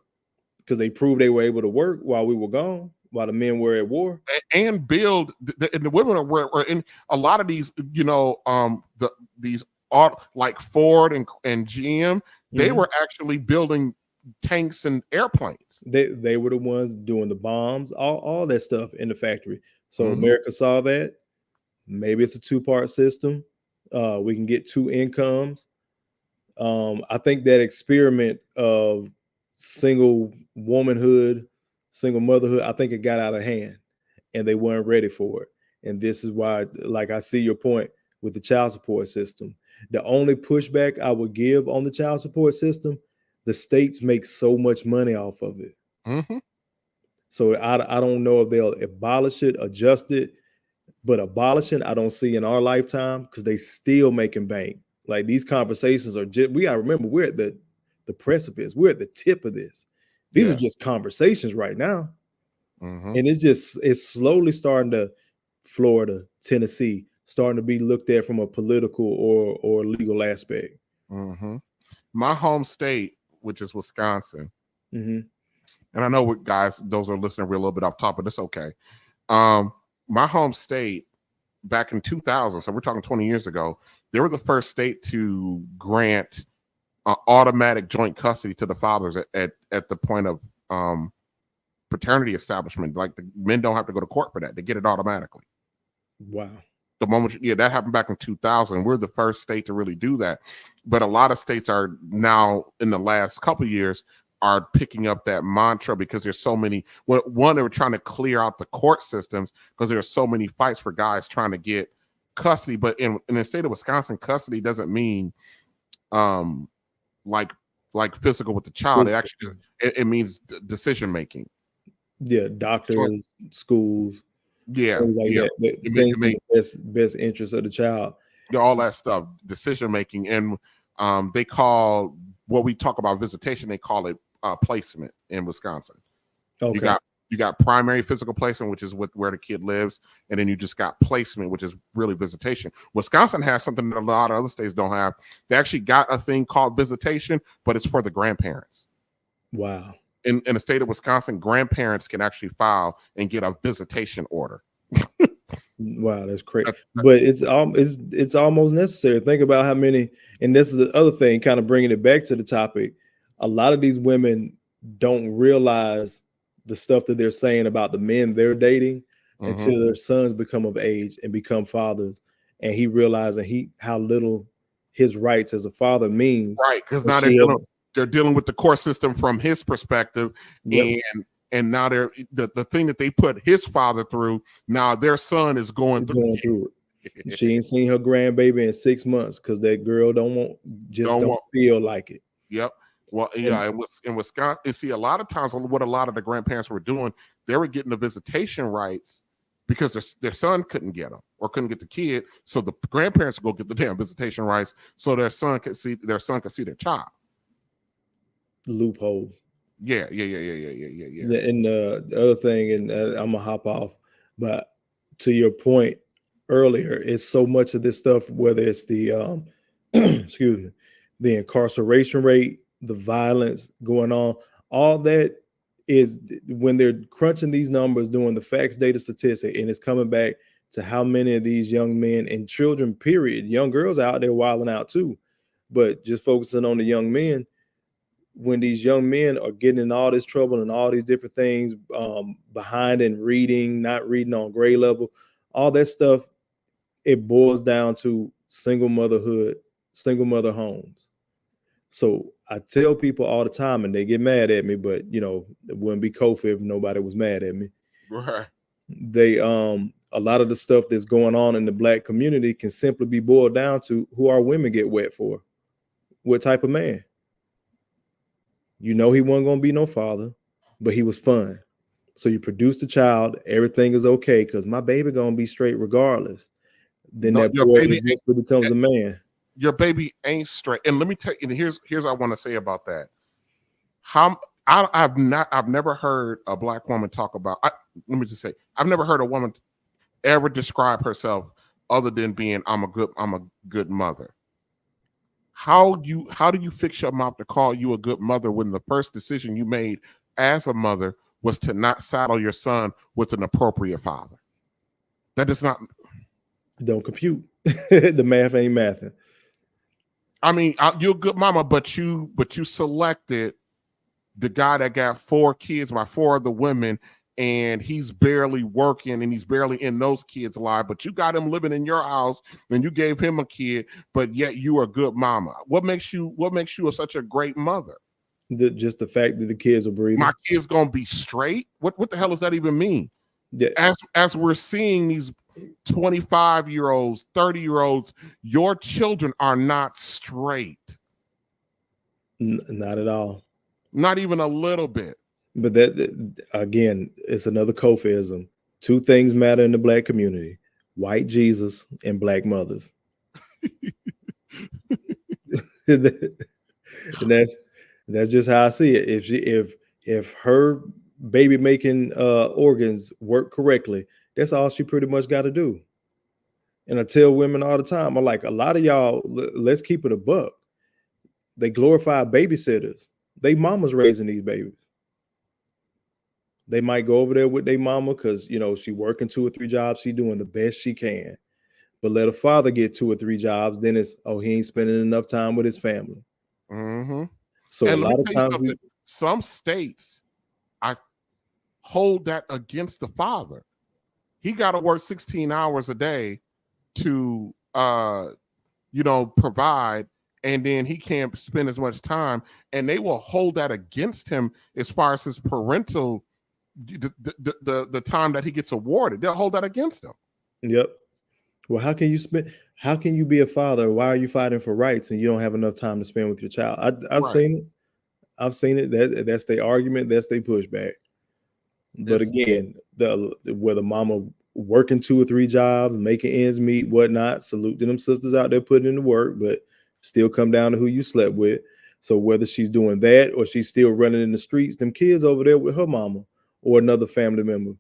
because they proved they were able to work while we were gone, while the men were at war. And build, and the women were in a lot of these, you know, these like Ford and GM, they were actually building tanks and airplanes. They were the ones doing the bombs, all that stuff in the factory. So America saw that. Maybe it's a two-part system. We can get two incomes. I think that experiment of single womanhood, single motherhood, I think it got out of hand and they weren't ready for it. And this is why, like, I see your point with the child support system. The only pushback I would give on the child support system, the states make so much money off of it. So I don't know if they'll abolish it, adjust it, but abolishing, I don't see in our lifetime, because they still making bank. Like, these conversations are just, we gotta remember, we're at the precipice. We're at the tip of this. These are just conversations right now. And it's slowly starting to, Florida, Tennessee, starting to be looked at from a political or legal aspect. My home state, which is Wisconsin, and I know guys, those are listening, we're a little bit off topic, but it's okay. My home state, back in 2000, so we're talking 20 years ago, they were the first state to grant automatic joint custody to the fathers at the point of paternity establishment. Like, the men don't have to go to court for that; they get it automatically. Wow. The moment, that happened back in 2000. We're the first state to really do that, but a lot of states are now, in the last couple of years, are picking up that mantra because there's so many. One, they were trying to clear out the court systems because there are so many fights for guys trying to get custody. But in the state of Wisconsin, custody doesn't mean like physical with the child. It actually it means decision making. Yeah, doctors, schools. Yeah, things like that. They make best interest of the child. All that stuff, decision making, and they call what we talk about visitation. They call it placement in Wisconsin. Okay. You got primary physical placement, which is where the kid lives, and then you just got placement, which is really visitation. Wisconsin has something that a lot of other states don't have. They actually got a thing called visitation, but it's for the grandparents. Wow. In the state of Wisconsin, grandparents can actually file and get a visitation order. Wow, that's crazy. But it's almost necessary. Think about how many, and this is the other thing, kind of bringing it back to the topic. A lot of these women don't realize the stuff that they're saying about the men they're dating until their sons become of age and become fathers, and he realizes how little his rights as a father means. Right, because now they're dealing with the court system from his perspective, and now they're the thing that they put his father through. Now their son is going through it. She ain't seen her grandbaby in 6 months because that girl don't feel like it. Yep. Well, yeah, it was in Wisconsin. See, a lot of times, what a lot of the grandparents were doing, they were getting the visitation rights because their son couldn't get them or couldn't get the kid, so the grandparents would go get the damn visitation rights so their son could see their child. Loopholes. Yeah. And the other thing, and I'm gonna hop off, but to your point, earlier, it's so much of this stuff, whether it's the excuse me, the incarceration rate, the violence going on, all that is when they're crunching these numbers, doing the facts, data, statistic, and it's coming back to how many of these young men and children, period, young girls out there wilding out too, but just focusing on the young men. When these young men are getting in all this trouble and all these different things, behind in reading, not reading on grade level, all that stuff, it boils down to single motherhood, single mother homes. So I tell people all the time, and they get mad at me, but you know, it wouldn't be COVID if nobody was mad at me. Right. They a lot of the stuff that's going on in the Black community can simply be boiled down to who our women get wet for. What type of man? You know, he wasn't going to be no father, but he was fun. So you produce a child, everything is okay because my baby going to be straight regardless. Then that boy eventually becomes a man. Your baby ain't straight. And let me tell you, and here's what I want to say about that. I've never heard a Black woman talk about, let me just say, I've never heard a woman ever describe herself other than being, I'm a good mother. How do you fix your mouth to call you a good mother when the first decision you made as a mother was to not saddle your son with an appropriate father? That does not. Don't compute. The math ain't mathing. I mean, you're a good mama, but you selected the guy that got 4 kids by 4 other women, and he's barely working and he's barely in those kids' lives, but you got him living in your house and you gave him a kid, but yet you are a good mama. What makes you such a great mother? Just the fact that the kids are breathing. My kid's gonna be straight? What the hell does that even mean? Yeah. As we're seeing these 25-year-olds, 30-year-olds, your children are not straight. Not at all. Not even a little bit. But that again, it's another Kofism. 2 things matter in the Black community: white Jesus and Black mothers. And that's just how I see it. If her baby making organs work correctly, that's all she pretty much got to do. And I tell women all the time, I'm like, a lot of y'all, let's keep it a buck. They glorify babysitters. They mamas raising these babies. They might go over there with their mama because, you know, she working 2 or 3 jobs. She doing the best she can. But let a father get 2 or 3 jobs, then it's, oh, he ain't spending enough time with his family. Mm-hmm. So and a lot of times, some states, I hold that against the father. He got to work 16 hours a day to, provide, and then he can't spend as much time, and they will hold that against him as far as his parental, the time that he gets awarded. They'll hold that against him. Yep. Well, how can you be a father? Why are you fighting for rights and you don't have enough time to spend with your child? I've seen it. I've seen it. That's their argument. That's their pushback. But again, whether mama working 2 or 3 jobs, making ends meet, whatnot, salute to them sisters out there putting in the work, but still come down to who you slept with. So whether she's doing that or she's still running in the streets, them kids over there with her mama or another family member.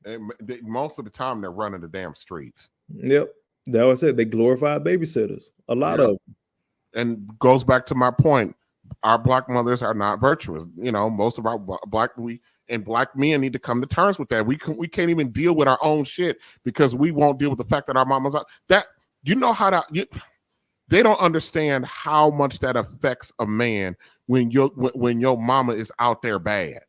And most of the time they're running the damn streets. Yep. That was it. They glorify babysitters. A lot of them. And goes back to my point. Our Black mothers are not virtuous. You know, most of our Black men need to come to terms with that. We can't even deal with our own shit because we won't deal with the fact that our mamas are that. You know how to. They don't understand how much that affects a man when your mama is out there bad.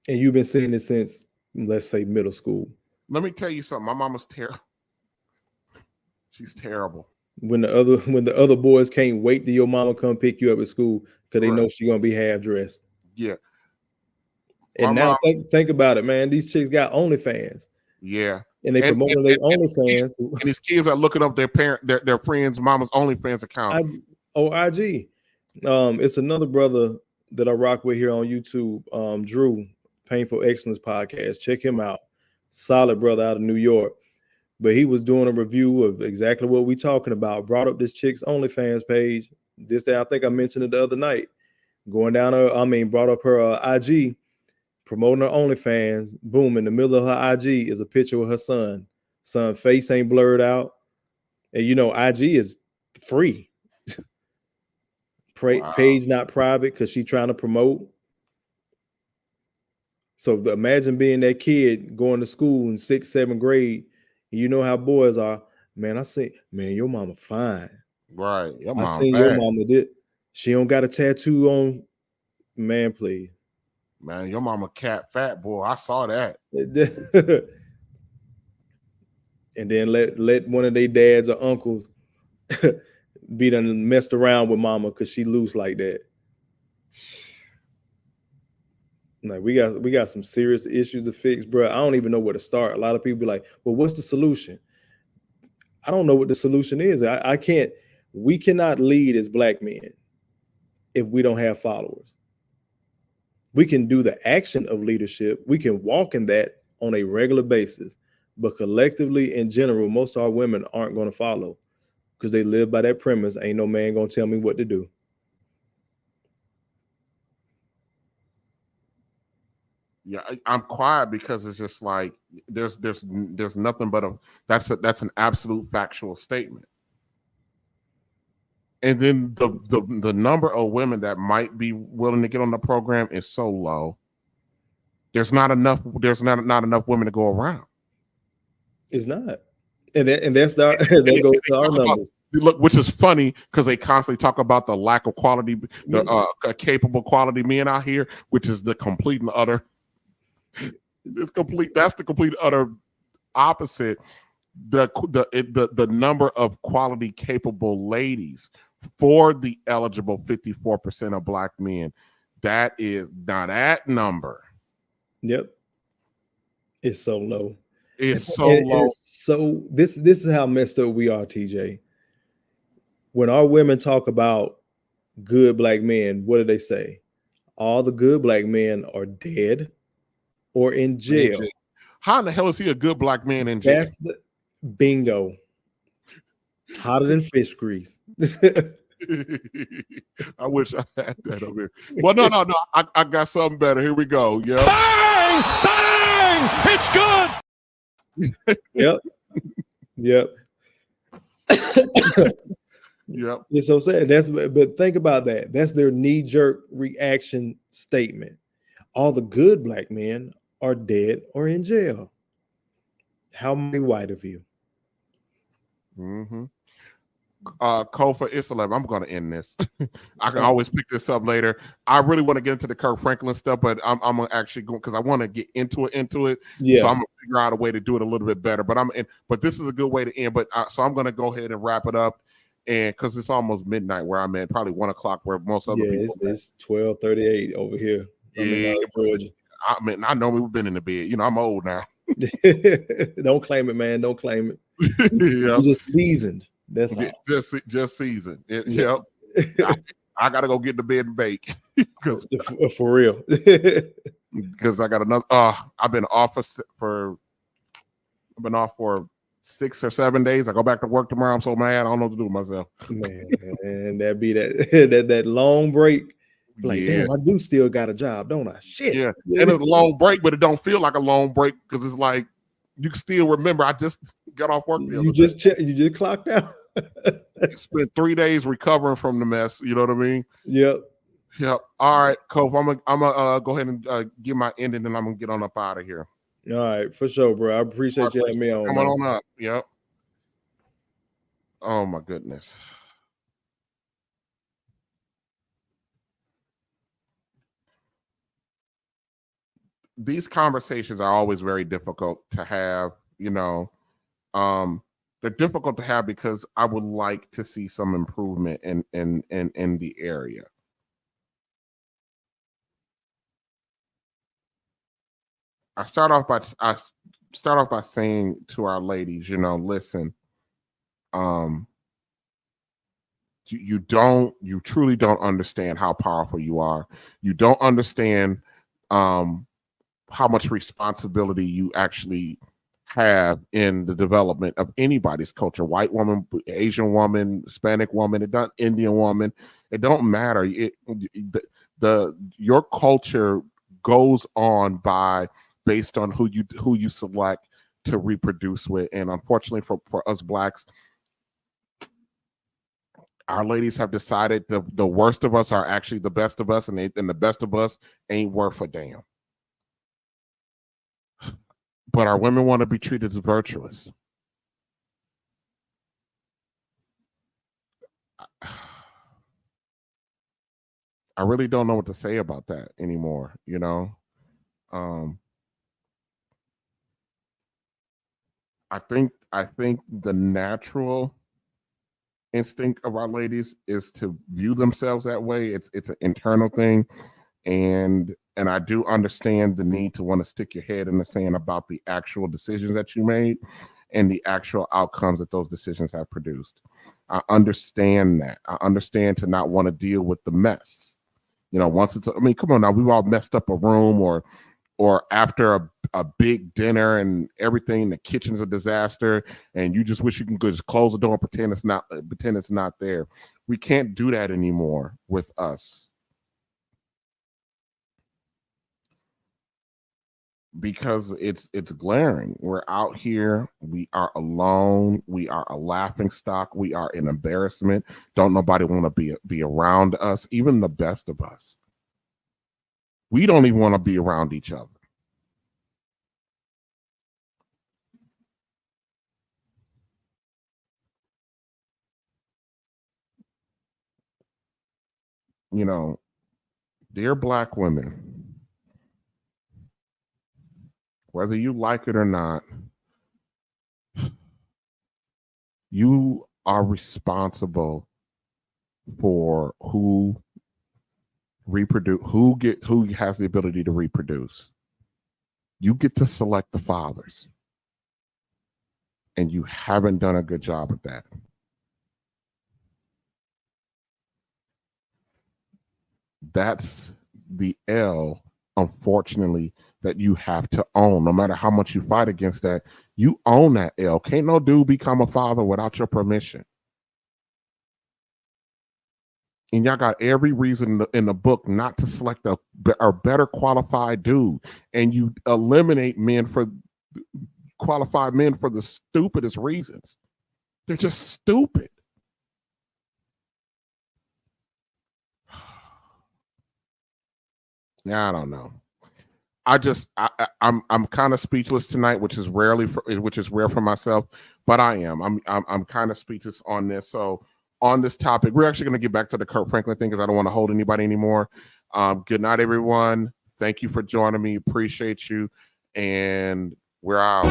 And you've been seeing it since, let's say, middle school. Let me tell you something. My mama's terrible. She's terrible. When the other boys can't wait till your mama come pick you up at school because they know she's gonna be half dressed. Yeah. And now think about it, man. These chicks got OnlyFans. Yeah. And they promoting their OnlyFans. And these kids are looking up their friends' mama's OnlyFans account. IG. It's another brother that I rock with here on YouTube, Drew, Painful Excellence Podcast. Check him out. Solid brother out of New York. But he was doing a review of exactly what we talking about. Brought up this chick's OnlyFans page. This day, I think I mentioned it the other night. Brought up her IG, promoting her OnlyFans. Boom, in the middle of her IG is a picture of her son. Son face ain't blurred out. And you know, IG is free. Page not private because she's trying to promote. So imagine being that kid going to school in 6th, 7th grade. And you know how boys are. Man, I say, man, your mama fine. Right. Your I mom seen bad. your mama did. She don't got a tattoo on. Man, please. Man, your mama cat fat, boy. I saw that. And then let one of their dads or uncles be done messed around with mama because she loose like that. Like we got some serious issues to fix, bro. I don't even know where to start. A lot of people be like, well, what's the solution? I don't know what the solution is. We cannot lead as Black men if we don't have followers. We can do the action of leadership. We can walk in that on a regular basis, but collectively in general, most of our women aren't going to follow because they live by that premise. Ain't no man going to tell me what to do. Yeah, I'm quiet because it's just like there's nothing but that's an absolute factual statement. And then the number of women that might be willing to get on the program is so low. There's not enough women to go around. It's not. And that's that goes to our numbers. Look, which is funny because they constantly talk about the lack of quality, capable quality men out here, which is the complete and utter. That's the complete utter opposite. The number of quality capable ladies for the eligible 54% of Black men, that is not that number. Yep, it's so low. It's so low. So this is how messed up we are, TJ. When our women talk about good Black men, what do they say? All the good Black men are dead or in jail. How in the hell is he a good Black man in jail? That's the bingo. Hotter than fish grease. I wish I had that over here. Well, no. I got something better. Here we go. Yeah. Bang! Bang! It's good. Yep. Yep. It's so sad. But think about that. That's their knee-jerk reaction statement. All the good Black men are dead or in jail. How many white of you? Mm-hmm. Kofa, it's 11. I'm going to end this. I can always pick this up later. I really want to get into the Kirk Franklin stuff, but I'm going to actually go because I want to get into it. Yeah. So I'm going to figure out a way to do it a little bit better. But this is a good way to end. So I'm going to go ahead and wrap it up, and because it's almost midnight where I'm at, probably 1 o'clock where most other people. It's 12:38 over here. Yeah, I know we've been in the bed. You know, I'm old now. Don't claim it, man. Don't claim it. Yeah. You're just seasoned. That's all. Just seasoned. Yep. I gotta go get to bed and bake. For real. Because I got another. I've been off for 6 or 7 days. I go back to work tomorrow. I'm so mad. I don't know what to do with myself. Man, that be that long break. Like, damn, I do still got a job, don't I? Shit. Yeah. And it's a long break, but it don't feel like a long break because it's like you can still remember. I just got off work. You just clocked out. Spent 3 days recovering from the mess. You know what I mean? Yep. All right, Kof. I'm gonna go ahead and give my ending, and I'm gonna get on up out of here. All right, for sure, bro. I appreciate you having me on. Come on up. Yep. Oh my goodness. These conversations are always very difficult to have, you know. They're difficult to have because I would like to see some improvement in the area. I start off by saying to our ladies, you know, listen, you truly don't understand how powerful you are. You don't understand how much responsibility you actually have in the development of anybody's culture. White woman, Asian woman, Hispanic woman, Indian woman, it don't matter. Your culture goes on based on who you select to reproduce with. And unfortunately for us blacks, our ladies have decided the worst of us are actually the best of us, and the best of us ain't worth a damn. But our women want to be treated as virtuous. I really don't know what to say about that anymore, you know? I think the natural instinct of our ladies is to view themselves that way. It's an internal thing, and I do understand the need to want to stick your head in the sand about the actual decisions that you made and the actual outcomes that those decisions have produced. I understand that. I understand to not want to deal with the mess. You know, once it's, I mean, come on now, we've all messed up a room or after a big dinner and everything, the kitchen's a disaster, and you just wish you can just close the door and pretend it's not there. We can't do that anymore with us. Because it's glaring. We're out here. We are alone. We are a laughing stock. We are an embarrassment. Don't nobody want to be around us, even the best of us. We don't even want to be around each other. You know, dear Black women, whether you like it or not, you are responsible for who has the ability to reproduce. You get to select the fathers, and you haven't done a good job at that. That's the L, unfortunately, that you have to own. No matter how much you fight against that, you own that L. Can't no dude become a father without your permission. And y'all got every reason in the book not to select a better qualified dude. And you eliminate qualified men for the stupidest reasons. They're just stupid. Yeah, I don't know. I'm kind of speechless tonight, which is rare for myself, but I am. I'm kind of speechless on this. So on this topic, we're actually going to get back to the Kirk Franklin thing because I don't want to hold anybody anymore. Good night, everyone. Thank you for joining me. Appreciate you, and we're out.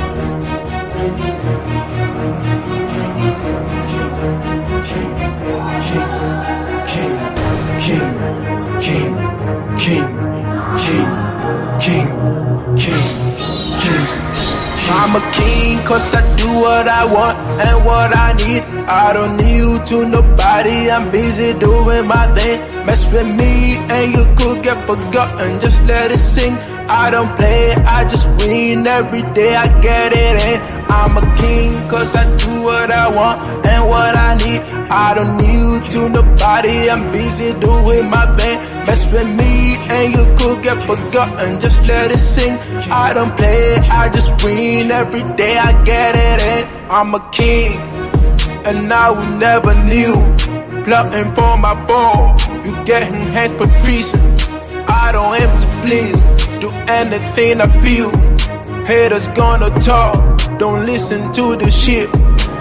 I'm a king cause I do what I want and what I need. I don't need you to nobody, I'm busy doing my thing. Mess with me and you could get forgotten, just let it sing. I don't play, I just win every day, I get it in. I'm a king cause I do what I want and what I need. I don't need you to nobody, I'm busy doing my thing. Mess with me and you could get forgotten, just let it sing. I don't play, I just win every day, I get it in. I'm a king and I will never kneel, plotting for my fall. You getting hanged for treason. I don't aim to please, do anything I feel. Haters gonna talk, don't listen to the shit.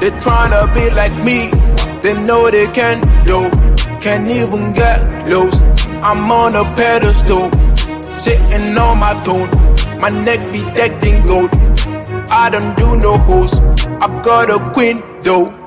They tryna be like me, they know they can, yo. Can't even get lost. I'm on a pedestal, sitting on my throne. My neck be decked in gold. I don't do no hoes, I've got a queen though.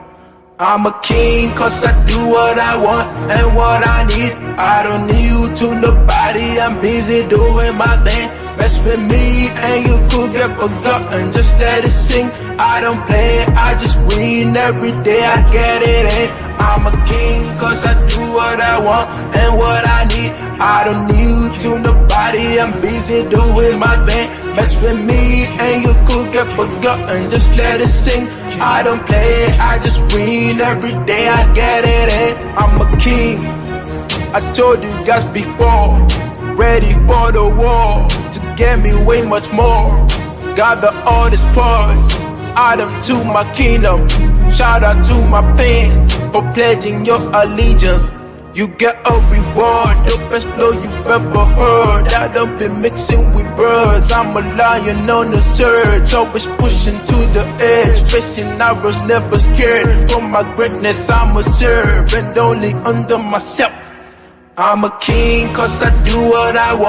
I'm a king cause I do what I want and what I need. I don't need you to nobody, I'm busy doing my thing. Mess with me and you could get forgotten, just let it sing. I don't play, I just win every day, I get it in. I'm a king cause I do what I want and what I need. I don't need you to nobody, I'm busy doing my thing. Mess with me and you could get forgotten, just let it sing. I don't play, I just win every day, I get it in. I'm a king, I told you guys before, ready for the war. grant me way much more. Got the oldest parts, item to my kingdom. Shout out to my fans for pledging your allegiance. You get a reward, the best flow you've ever heard. I done been mixing with birds, I'm a lion on the surge. Always pushing to the edge, facing arrows, never scared. For my greatness I'ma serve, and only under myself. I'm a king cause I do what I want.